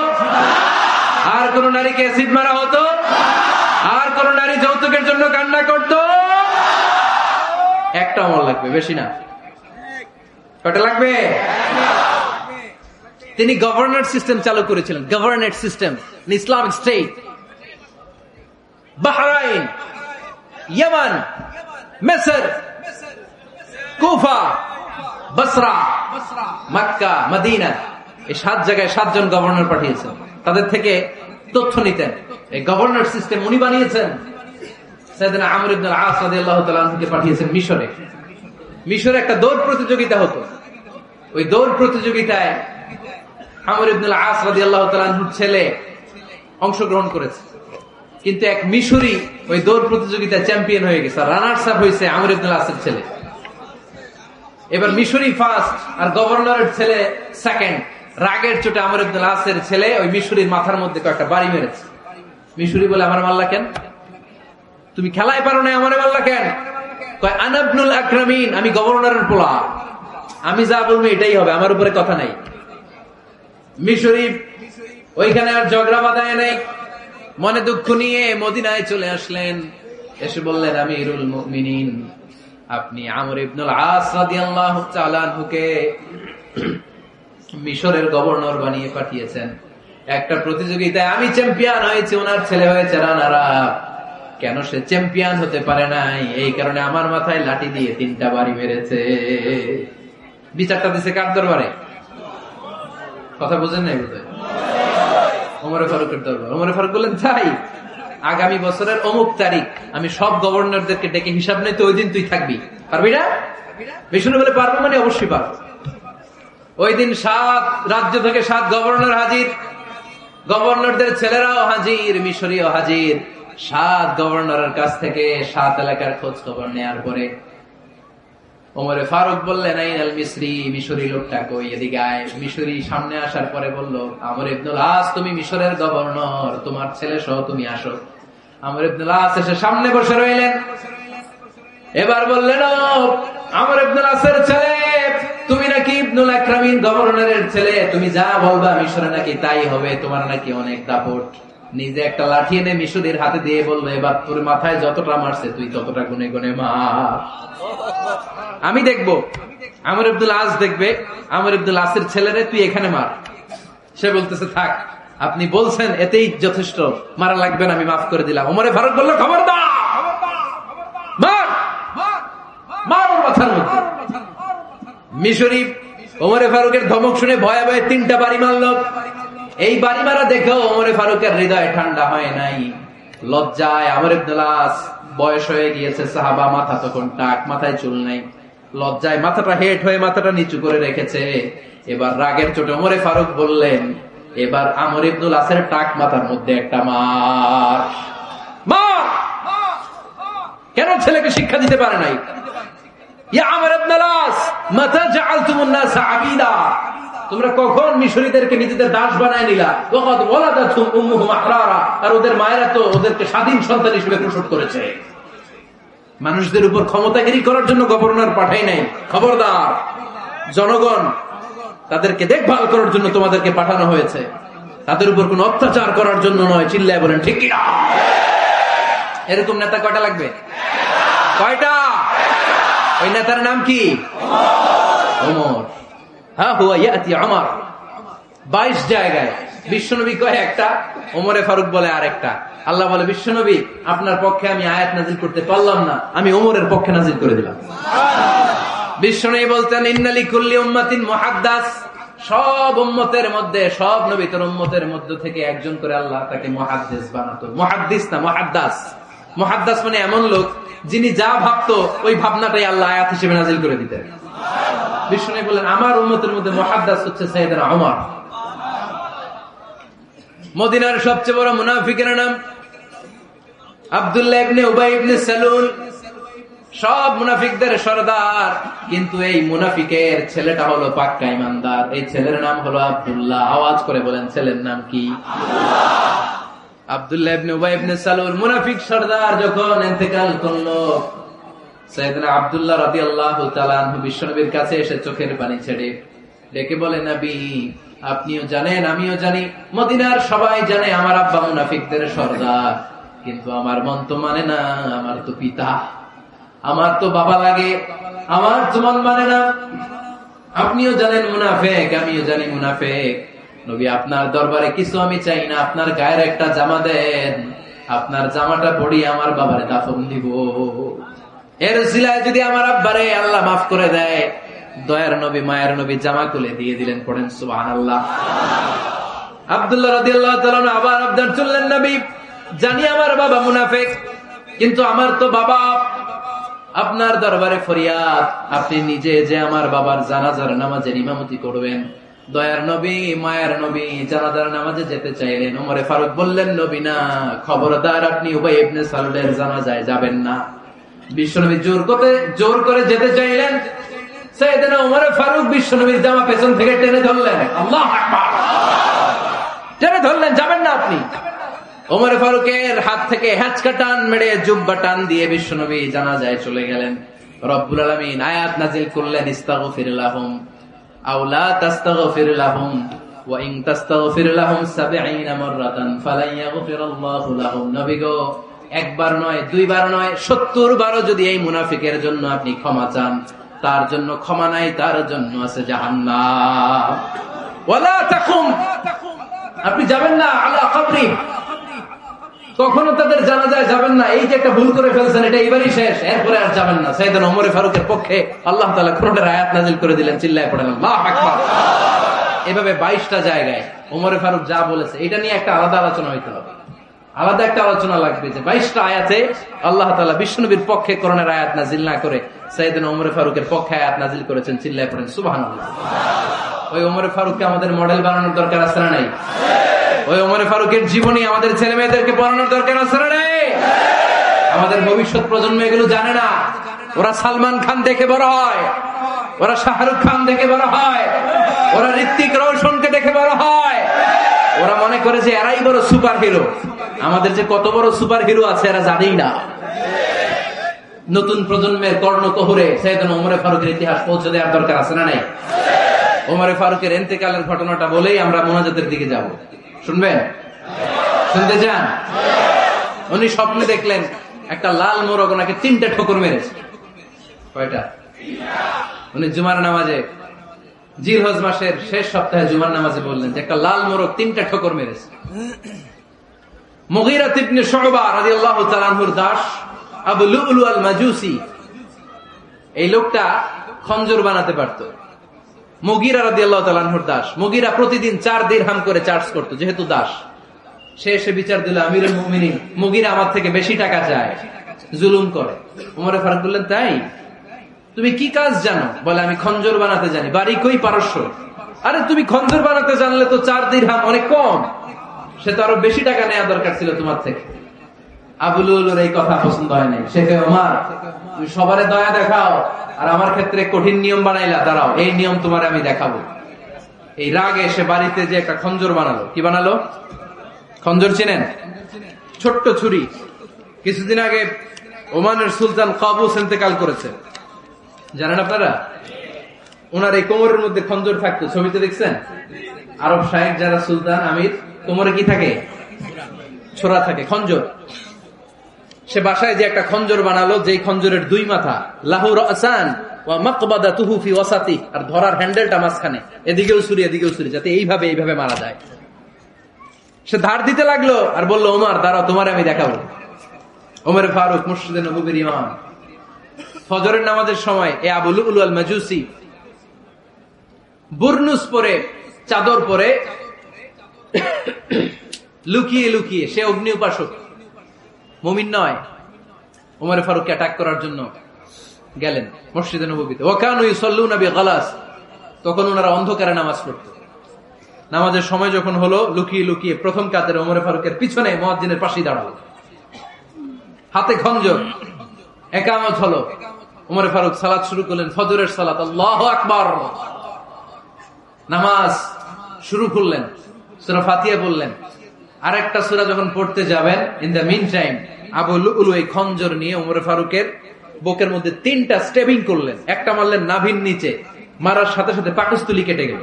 আর কোন নারীকে অ্যাসিড মারা হতো, আর কোন নারী যৌতুকের জন্য কান্না করতো? একটা আমল লাগবে, বেশি না। কয়টা লাগবে? তিনি গভর্নর সিস্টেম চালু করেছিলেন, governor system, Islamic state. Bahrain, Yemen, মিসর, কুফা, বসরা, মক্কা, মদিনা, এই 7 জায়গায় 7 জন গভর্নর পাঠিয়েছেন। তাদের থেকে তথ্য নিতেন। এই গভর্নর সিস্টেম উনি বানিয়েছেন। সাইয়েদনা আমর ইবনে আল-আস রাদিয়াল্লাহু তাআলা আনহুকে পাঠিয়েছেন মিশরে। মিশরে একটা দৌড় প্রতিযোগিতা হতো। ওই দৌড় প্রতিযোগিতায় আমর ইবনে আল-আস রাদিয়াল্লাহু তাআলা আনহুর ছেলে অংশগ্রহণ করেছে, কিন্তু এক মিশরি ওই দৌড় প্রতিযোগিতায় চ্যাম্পিয়ন হয়ে গেছে। রানার্স আপ হয়েছে আমর ইবনে আল-আসের ছেলে। এবার মিশরি ফার্স্ট আর গভর্নরের ছেলে সেকেন্ড। রাগের চোটে আমর ইবনে আল-আসের ছেলে ওই মিশরির মাথার মধ্যে কয়েকটা বাড়ি মেরেছে। মিশরি বলে, আমার মাল্লা কেন? তুমি খেলায় পারো না, আমার মাল্লা কেন? কয় আনা ইবনুল আকরামিন, আমি গভর্নরের পোলা, আমি যা বলবো এটাই হবে, আমার উপরে কথা নাই। মিশরি ওইখানে আর ঝগড়া বাঁধায় নাই, মনে দুঃখ নিয়ে মদিনায় চলে আসলেন। এসে বললেন, আমিরুল মুমিনিন, আপনি আমর ইবনুল আস রাদিয়াল্লাহু তাআলা আনহুকে মিশরের গভর্নর বানিয়ে পাঠিয়েছেন। একটা প্রতিযোগিতায় আমি চ্যাম্পিয়ন হয়েছি, ওনার ছেলে হয়েছে রানার আপ। কেন সে চ্যাম্পিয়ন হতে পারে নাই? এই কারণে আমার মাথায় লাঠি দিয়ে 3টা বাড়ি মেরেছে। বিচারটা দিছে কার দরবারে? কথা বুঝেন নাই বোধহয়? ওমরে ফারুকের দরবার। ওমরে ফারুক বললেন, তাই আগামী বছরের অমুক তারিখ আমি সব গভর্নরদেরকে ডেকে হিসাব নেই, তো ওই দিন তুই থাকবি, পারবি না? বিষ্ণু বলে, পারবো মানে অবশ্যই পারবো। ওই দিন 7 রাজ্য থেকে 7 গভর্নর হাজির, গভর্নরদের ছেলেরাও হাজির, মিশরীয় হাজির। 7 গভর্নরের কাছ থেকে 7 এলাকার খোঁজ খবর নেওয়ার পরে ওমরে ফারুক বললেন, আইনাল মিসরি, মিশরী লোকটা কই, এদিকে আয়। মিশরী সামনে আসার পরে বলল, আমর ইবনুল আস, তুমি মিশরের গভর্নর, তোমার ছেলে সহ তুমি আসো। আমর ইবনুল আস এসে সামনে বসে রইলেন। এবার বললেন, আমর ইবনুল আসের ছেলে, তুমি নাকি ইবনুল আকরামিন গভর্নরের ছেলে, তুমি যা বলবা মিশরে নাকি তাই হবে, তোমার নাকি অনেক দাপট। নিজে একটা লাঠি এনে মিশরীর হাতে দিয়ে বললো, এবার তোর মাথায় যতটা মারছে তুই ততটা গুনে গুনে মার, আমি দেখবো। আমর ইবনুল আস দেখবে, আমর ইবনুল আসের ছেলেরে তুই এখানে মার। সে বলতেছে, থাক, আপনি বলছেন এতেই যথেষ্ট, মারা লাগবে না, আমি মাফ করে দিলাম। ওমরে ফারুক বলল, খবরদার, মার মার ওর মাথার মধ্যে। মিশরী ওমরে ফারুকের ধমক শুনে ভয়ে ভয়ে 3টা বাড়ি মারল। এই বাড়ি মারা দেখেও ওমরে ফারুকের হৃদয় ঠান্ডা হয় নাই। লজ্জায় আমর ইবনুল আস, বয়স হয়ে গিয়েছে সাহাবা, মাথা তখন টাক, মাথায় চুল নাই, লজ্জায় মাথাটা হেট হয়ে মাথাটা নিচু করে রেখেছে। এবার রাগের চোটে ওমরে ফারুক বললেন, এবার আমর ইবনুল আসের টাক মাথার মধ্যে একটা মার। মার! কেন ছেলেকে শিক্ষা দিতে পারে নাই? ইয়া আমর ইবনুল আস, মাতা জাআলতুমুন নাস আবিদা, তোমরা কখন মিশরীদেরকে নিজেদের দাস বানায় নিলা? ওয়াকাদ ওয়ালাদাতুহুম উম্মুহুম আহরারা, আর ওদের মায়েরা তো ওদেরকে স্বাধীন সন্তান হিসেবে প্রসব করেছে। মানুষদের উপর ক্ষমতাগিরি করার জন্য গভর্নর পাঠাই নাই। খবরদার, জনগণ তাদেরকে দেখভাল করার জন্য তোমাদেরকে পাঠানো হয়েছে, তাদের উপর কোন অত্যাচার করার জন্য নয়। চিল্লায় বলেন ঠিক কি না? এরকম নেতা কয়টা লাগবে? কয়টা? ওই নেতার নাম কি? ওমর। হ্যাঁ, হুয়া ইয়াতি ওমর। 22 জায়গায় বিশ্বনবী কয় একটা, ওমরে ফারুক বলে আরেকটা। আল্লাহ বলে, বিশ্বনবী আপনার পক্ষে আমি আয়াত নাজিল করতে পারলাম না, আমি ওমরের পক্ষে নাজিল করে দিলাম। বিশ্বনবী বলতেন, ইন্নালি কুল্লি উম্মাতিন মুহাদ্দাস, সব উম্মতের মধ্যে, সব নবীর উম্মতের মধ্য থেকে একজন করে আল্লাহ তাকে মুহাদ্দিস বানাতো। মুহাদ্দিস না, মুহাদ্দাস। মুহাদ্দাস মানে এমন লোক যিনি যা ভাবতো ওই ভাবনাটাই আল্লাহ আয়াত হিসেবে নাজিল করে দিতেন। বিশ্বনবী বললেন, আমার উম্মতের মধ্যে মুহাদ্দাস হচ্ছে সাইয়েদনা ওমর। মদিনার সবচেয়ে বড় মুনাফিকের নাম আব্দুল্লাহ ইবনে উবাই ইবনে সালুল, সব মুনাফিকদের সরদার। কিন্তু এই মুনাফিকের ছেলেটা হলো পাক্কা ইমানদার, এই ছেলের নাম হলো আব্দুল্লাহ। আওয়াজ করে বলেন, ছেলের নাম কি? আব্দুল্লাহ ইবনে উবাই ইবনে সালুল, মুনাফিক সরদার যখন ইন্তেকাল করলো, সাইয়েদনা আব্দুল্লাহ রাদিয়াল্লাহু তাআলা আনহু বিশ্বনবীর কাছে এসে চোখের পানি ছেড়ে ডেকে বলে, নবী আপনিও জানেন, আমিও জানি, মদিনার সবাই জানে আমার আব্বা মুনাফিকদের সরদার, কিন্তু আমার মন তো মানে না, আমার তো পিতা, আমার তো বাবা লাগে, আমার তো মন মানে না। আপনিও জানেন মুনাফিক, আমিও জানি মুনাফিক। নবী আপনার দরবারে কিছু আমি চাই না, আপনার গায়ের একটা জামা দেন, আপনার জামাটা পরিয়ে আমার বাবারে দাফন দিব। এর উসিলায় যদি আমার আব্বারে আল্লাহ মাফ করে দেয়, দয়ার নবী মায়ের নবী জামা খুলে দিয়ে দিলেন। পড়েন সুবহানাল্লাহ। আব্দুল্লাহ রাদিয়াল্লাহু তাআলা আবার আবদার চললেন, নবী জানি আমার বাবা মুনাফিক, কিন্তু আমার তো বাবা, আপনার দরবারে ফরিয়াদ, আপনি নিজে যে আমার বাবার জানাজার নামাজের ইমামতি করবেন। দয়ার নবী মায়ের নবী জানাজার নামাজে যেতে চাইলেন। ওমরে ফারুক বললেন, নবী না, খবরদার, আপনি উবাই ইবনে সালুলের জানাজায় যাবেন না। বিশ্বনবী জোর করে যেতে চাইলেন। সাইয়েদনা ওমর ফারুক বিশ্বনবীর জামা পেছন থেকে টেনে ধরলেন। আল্লাহু আকবার। টেনে ধরলেন, যাবেন না আপনি। ওমর ফারুকের হাত থেকে হ্যাচকা টান মেরে জুব্বা টান দিয়ে বিশ্বনবী জানাজায় চলে গেলেন। রব্বুল আলামিন আয়াত নাজিল করলেন, ইস্তাগফির লাহুম আও লা তাস্তাগফির লাহুম ওয়া ইন তাস্তাগফির লাহুম ৭০ মাররাতান ফালান ইয়াগফিরাল্লাহু লাহুম। নবী গো, একবার নয়, দুইবার নয়, ৭০ বারও যদি এই মুনাফিকের জন্য আপনি ক্ষমা চান, তার জন্য ক্ষমা নাই, তার জন্য আছে জাহান্নাম। ওয়ালা তাকুম, আপনি যাবেন না আলা কবরি, কখনো তাদের জানাজায় যাবেন না। এই যে একটা ভুল করে ফেলছেন, এটা এবারই শেষ, এরপরে আর যাবেন না। সাইয়েদনা ওমর ফারুকের পক্ষে আল্লাহ তাআলা কোরআনের আয়াত নাযিল করে দিলেন, চিল্লায় পড়েন আল্লাহু আকবার। এভাবে 22টা জায়গায় ওমর ফারুক যা বলেছে, এটা নিয়ে একটা আলাদা আলোচনা হইতে হবে, আলাদা একটা আলোচনা লাগবে যে 22টা আয়াতে আল্লাহ তাআলা বিশ্বনবীর পক্ষে কোরআনের আয়াত নাযিল না করে সাইয়েদনা ওমর ফারুকের পক্ষে আয়াত নাযিল করেছেন, চিল্লায় পড়েন সুবহানাল্লাহ। ওই ওমর ফারুককে আমাদের মডেল বানানোর দরকার আছে না নাই? ওই ওমর ফারুকের জীবনী আমাদের ছেলে মেয়েদেরকে পড়ানোর দরকার আছে না নাই? আমাদের ভবিষ্যৎ প্রজন্ম এগুলো জানে না। ওরা সালমান খান দেখে বড় হয়, ওরা শাহরুখ খান দেখে বড় হয়, ওরা ঋত্বিক রোশনকে দেখে বড় হয়। ওরা মনে করে যে এরাই বড় সুপার হিরো। আমাদের যে কত বড় সুপার হিরো আছে এরা জানেই না। নতুন প্রজন্মের কর্ণকোহরে সাইয়েদনা ওমর ফারুকের ইতিহাস পৌঁছে দেওয়ার দরকার আছে না নাই? ওমর ফারুকের ইন্তেকালের ঘটনাটা বলেই আমরা মোনাজাতের দিকে যাব। শুনবেন? শুনতে চান? উনি স্বপ্নে দেখলেন একটা লাল মোরগ ওনাকে 3টা ঠোকর মেরেছে। কয়টা? উনি জুমার নামাজে, জিলহজ মাসের শেষ সপ্তাহে জুমার নামাজে বললেন যে একটা লাল মোরগ 3টা ঠোকর মেরেছে। মুগীরা ইবনে শুবা রাদিয়াল্লাহু তাআলা আনহুর দাস আবু লুলু আল মাজুসি, এই লোকটা খঞ্জর বানাতে পারত। মুগীরা রাদিয়াল্লাহু তাআলা আনহুর দাস। মুগীরা প্রতিদিন 4 দিরহাম করে চার্জ করত, যেহেতু দাস। সে এসে বিচার দিল, আমিরুল মুমিনিন, মুগীরা আমার থেকে বেশি টাকা চায়, জুলুম করে। ওমর ফারুক বললেন, তাই? তুমি কি কাজ জানো? বলে, আমি খঞ্জর বানাতে জানি। বাড়ি কই? পারস্য। আরে তুমি খঞ্জর বানাতে জানলে তো 4 দিরহাম অনেক কম, সে তো আরো বেশি টাকা নেওয়া দরকার ছিল তোমার থেকে। আবু লুলুর এই কথা পছন্দ হয় নাই। শেখে ওমর, তুমি সবারে দয়া দেখাও আর আমার ক্ষেত্রে কঠিন নিয়ম বানাইলা, দাঁড়াও, এই নিয়ম তোমার আমি দেখাবো। এই রাগে সে বাড়িতে যে একটা খঞ্জর বানালো। কি বানালো? খঞ্জর চিনেন? ছোট্ট ছুরি। কিছুদিন আগে ওমানের সুলতান কাবুস ইন্তেকাল করেছে, জানেন আপনারা? ওনার এই কোমরের মধ্যে খঞ্জর থাকতো, ছবিতে দেখছেন? আরব শাহেক যারা সুলতান, আমির, কোমরে কি থাকে? ছোরা থাকে, খঞ্জর। সে বাসায় যে একটা খঞ্জর বানালো, যেই খঞ্জরের 2 মাথা, লাহু রাসান ওয়া মাকবাদাতুহু ফি ওয়াসাতি, আর ধরার হ্যান্ডেলটা মাঝখানে, এদিকেও ছুরি এদিকেও ছুরি, যাতে এইভাবে মারা যায়। সে ধার দিতে লাগলো আর বলল, ওমর দাঁড়াও, তোমার আমি দেখাবো। ওমর ফারুক মসজিদে নববীর ইমাম, ফজরের নামাজের সময় এ আবু লুলু আল মাজুসি বুরনুস পরে, চাদর পরে, লুকিয়ে লুকিয়ে, সে অগ্নি উপাসক, মুমিন নয়। ওমর ফারুককে অ্যাটাক করার জন্য গেলেন মসজিদে নববীতে। ওয়াকানু ইউসাল্লুনা বিগালাস, তখন ওনারা অন্ধকারে নামাজ পড়ত। নামাজের সময় যখন হলো, লুকিয়ে লুকিয়ে প্রথম কাতারে ওমর ফারুকের পিছনে মুয়াজ্জিনের পাশেই দাঁড়ালো, হাতে খঞ্জর। ইকামত হলো, ওমর ফারুক সালাত শুরু করলেন, ফজরের সালাত, আল্লাহু আকবার। নামাজ শুরু করলেন, সূরা ফাতিহা বললেন। আরেকটা সূরা যখন পড়তে যাবেন, in the meantime Abu Lulu এই খঞ্জর নিয়ে ওমর ফারুকের বুকের মধ্যে 3টা স্টেবিং করলেন। একটা মারলেন নাভির নিচে, মারার সাথে সাথে পাকস্থলী কেটে গেল।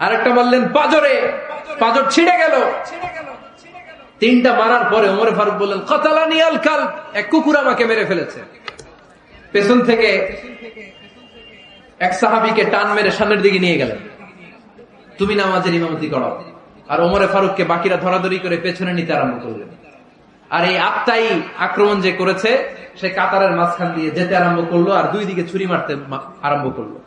আরেকটা মারলেন পাজরে, পাজর ছিঁড়ে গেল। 3টা মারার পরে ওমর ফারুক বললেন, কাতালানি আল কালব, এক কুকুর আমাকে মেরে ফেলেছে। পেছন থেকে এক সাহাবীকে টান মেরে সামনের দিকে নিয়ে গেলেন, তুমি নামাজের ইমামতি করো। আর ওমর ফারুককে বাকিরা ধরাধরি করে পেছনে নিতে আরম্ভ করলেন। আর এই আত্মাই আক্রমণ যে করেছে, সে কাতারের মাঝখান দিয়ে যেতে আরম্ভ করলো আর 2 দিকে ছুরি মারতে আরম্ভ করলো।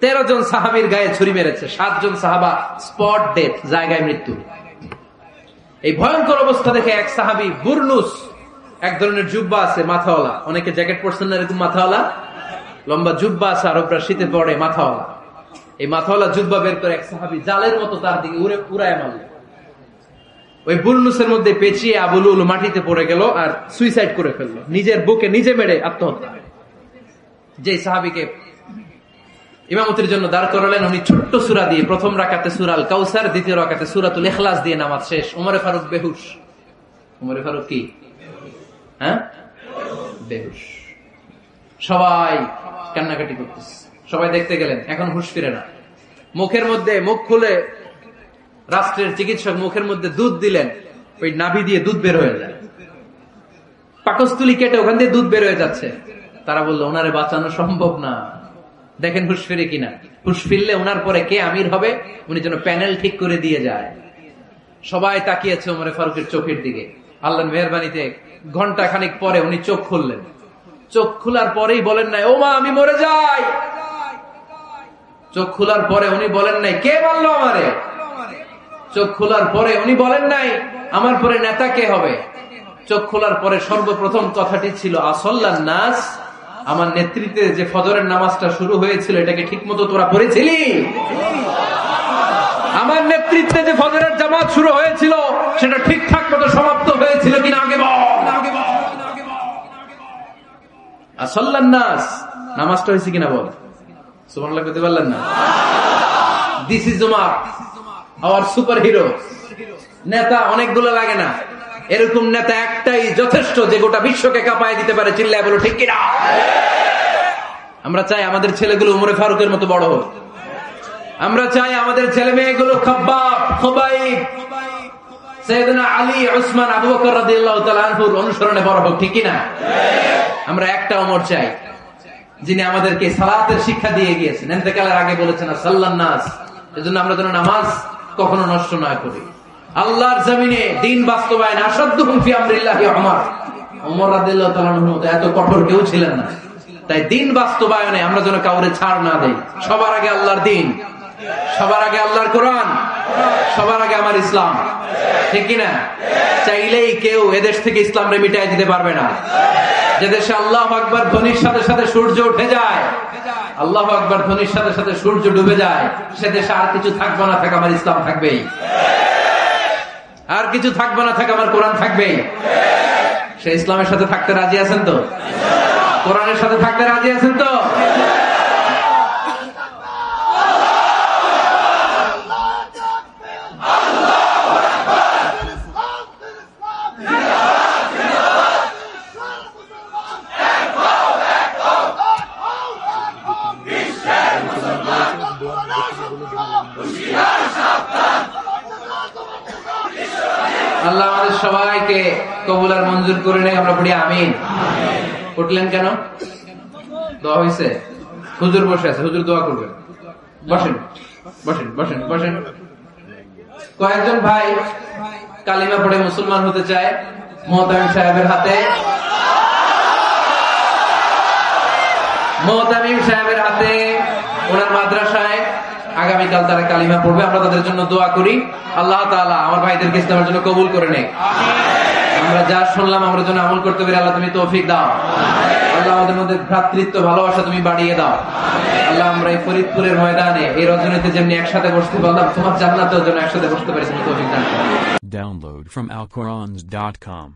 13 জন সাহাবীর গায়ে ছুরি মেরেছে, 7 জন সাহাবা স্পট ডেথ, জায়গায় মৃত্যু। এই ভয়ঙ্কর অবস্থা দেখে এক সাহাবী বুরনুস, এক ধরনের জুব্বা আছে মাথাওয়ালা, অনেকে জ্যাকেট পরছেন না এরকম মাথাওয়ালা, লম্বা জুব্বা আছে, আরবরা শীতে পরে মাথাওয়ালা। এই মাথাওয়ালা জুব্বা বের করে এক সাহাবী জালের মতো তার দিকে উড়ায় মারল। ওই বুরনুসের মধ্যে পেঁচিয়ে আবু লুলু মাটিতে পড়ে গেল আর সুইসাইড করে ফেললো, নিজের বুকে নিজে মেরে আত্মহত্যা। যে সাহাবীকে ইমামতির জন্য দাঁড় করালেন। উনি ছোট্ট সূরা দিয়ে প্রথম রাকাতে সূরা আল কাউসার, দ্বিতীয় রাকাতে সূরাতুল ইখলাস দিয়ে নামাজ শেষ। ওমরে ফারুক বেহুশ। ওমরে ফারুক কি? হ্যাঁ, বেহুশ। সবাই কান্নাকাটি করতেছে, সবাই দেখতে গেলেন, এখন হুঁশ ফিরে না। মুখের মধ্যে, মুখ খুলে রাষ্ট্রের চিকিৎসক মুখের মধ্যে দুধ দিলেন, ওই নাভি দিয়ে দুধ বের হয়ে যায়, পাকস্থলী কেটে ওখান দিয়ে দুধ বের হয়ে যাচ্ছে। তারা বললো ওনারে বাঁচানো সম্ভব না, দেখেন হুঁশ ফিরে কিনা। হুঁশ ফিরলে ওনার পরে কে আমির হবে, উনি যেন প্যানেল ঠিক করে দিয়ে যায়। সবাই তাকিয়েছে ওমরে ফারুকের চোখের দিকে। আল্লাহর মেহেরবানিতে ঘন্টা খানিক পরে উনি চোখ খুললেন। চোখ খোলার পরেই বলেন নাই ও মা আমি মরে যাই। চোখ খোলার পরে উনি বলেন নাই কে মারলো আমারে। চোখ খোলার পরে উনি বলেন নাই আমার পরে নেতা কে হবে। চোখ খোলার পরে সর্বপ্রথম কথাটি ছিল আসল্লান নাস, আমার নেতৃত্বে যে ফজরের নামাজটা শুরু হয়েছিল এটাকে ঠিক মতো তোরা পড়েছিলি? আমার নেতৃত্বে যে ফজরের জামাত শুরু হয়েছিল সেটা ঠিকঠাক মতো সমাপ্ত হয়েছিল কিনা আগে বল। আসল্লান নাস, নামাজটা হয়েছে কিনা বল। সুবহানাল্লাহ বলতে পারলেন না? This is Umar, hour super hero. নেতা অনেকগুলো লাগে না, এরকম নেতা একটাই যথেষ্ট যে গোটা বিশ্বকে কাঁপায় দিতে পারে। চিল্লায় বলো ঠিক কিনা? আমরা চাই আমাদের ছেলেগুলো উমরে ফারুকের মতো বড় হোক। আমরা চাই আমাদের ছেলে মেয়েগুলো খাব্বাব, খুবাইব, সাইয়েদনা আলী, উসমান, আবু বকর রাদিয়াল্লাহু তাআলা আনহুর অনুসরণে বড় হোক। ঠিক কিনা? আমরা একটা ওমর চাই যিনি আমাদেরকে সালাতের শিক্ষা দিয়ে গিয়েছেন, ইন্তেকালের আগে বলেছেন সাল্লান নাস। এজন্য আমরা যেন নামাজ কখনো নষ্ট না করি। আল্লাহর জমিনে দিন বাস্তবায়ন আসাদ্দুহুম ফি আমরিল্লাহি উমর। ওমর রাদিয়াল্লাহু তাআলা আনহু এত কঠোর কেউ ছিলেন না। তাই দিন বাস্তবায়নে আমরা যেন কাউরে ছাড় না দেই। সবার আগে আল্লাহর দিন, সবার আগে আল্লাহর কোরআন, সবার আগে আমার ইসলাম। ঠিক কিনা? চাইলেই কেউ এদেশ থেকে ইসলামরে মিটাই দিতে পারবে না। যে দেশে আল্লাহু আকবার ধ্বনির সাথে সাথে সূর্য উঠে যায়, আল্লাহু আকবার ধ্বনির সাথে সাথে সূর্য ডুবে যায়, সে দেশে আর কিছু থাকবে না থাক আমার ইসলাম থাকবেই, আর কিছু থাকবে না থাক আমার কোরআন থাকবেই। সে ইসলামের সাথে থাকতে রাজি আছেন তো? কোরআনের সাথে থাকতে রাজি আছেন তো? আল্লাহ আমাদের সবাইকে কবুল আর মঞ্জুর করে নেই। আমরা পড়ি আমিন। উঠলেন কেন? দোয়া হয়েছে? হুজুর বসে আছে, হুজুর দোয়া করবেন। বসেন বসেন বসেন বসেন। কয়েকজন ভাই কালিমা পড়ে মুসলমান হতে চায়। মুহতামিম সাহেবের হাতে, মুহতামিম সাহেবের হাতে ওনার মাদ্রাসায় আগামীকাল তারা কালিমা পড়বে। আমরা তাদের জন্য দোয়া করি। আল্লাহ তাআলা আমার ভাইদেরকে ইসলামের জন্য কবুল করে নেয়। আমরা যা শুনলাম আমরা যেন আমল করতে পারি। আল্লাহ তুমি তৌফিক দাও। আল্লাহ আমাদের মধ্যে ভ্রাতৃত্ব ভালোবাসা তুমি বাড়িয়ে দাও। আল্লাহ আমরা এই ফরিদপুরের ময়দানে এই রজনীতে যেমনি একসাথে বসতে পারলাম, তোমার জান্নাতেও যেন একসাথে বসতে পারি, তুমি তৌফিক দান করো। Download from alqurans.com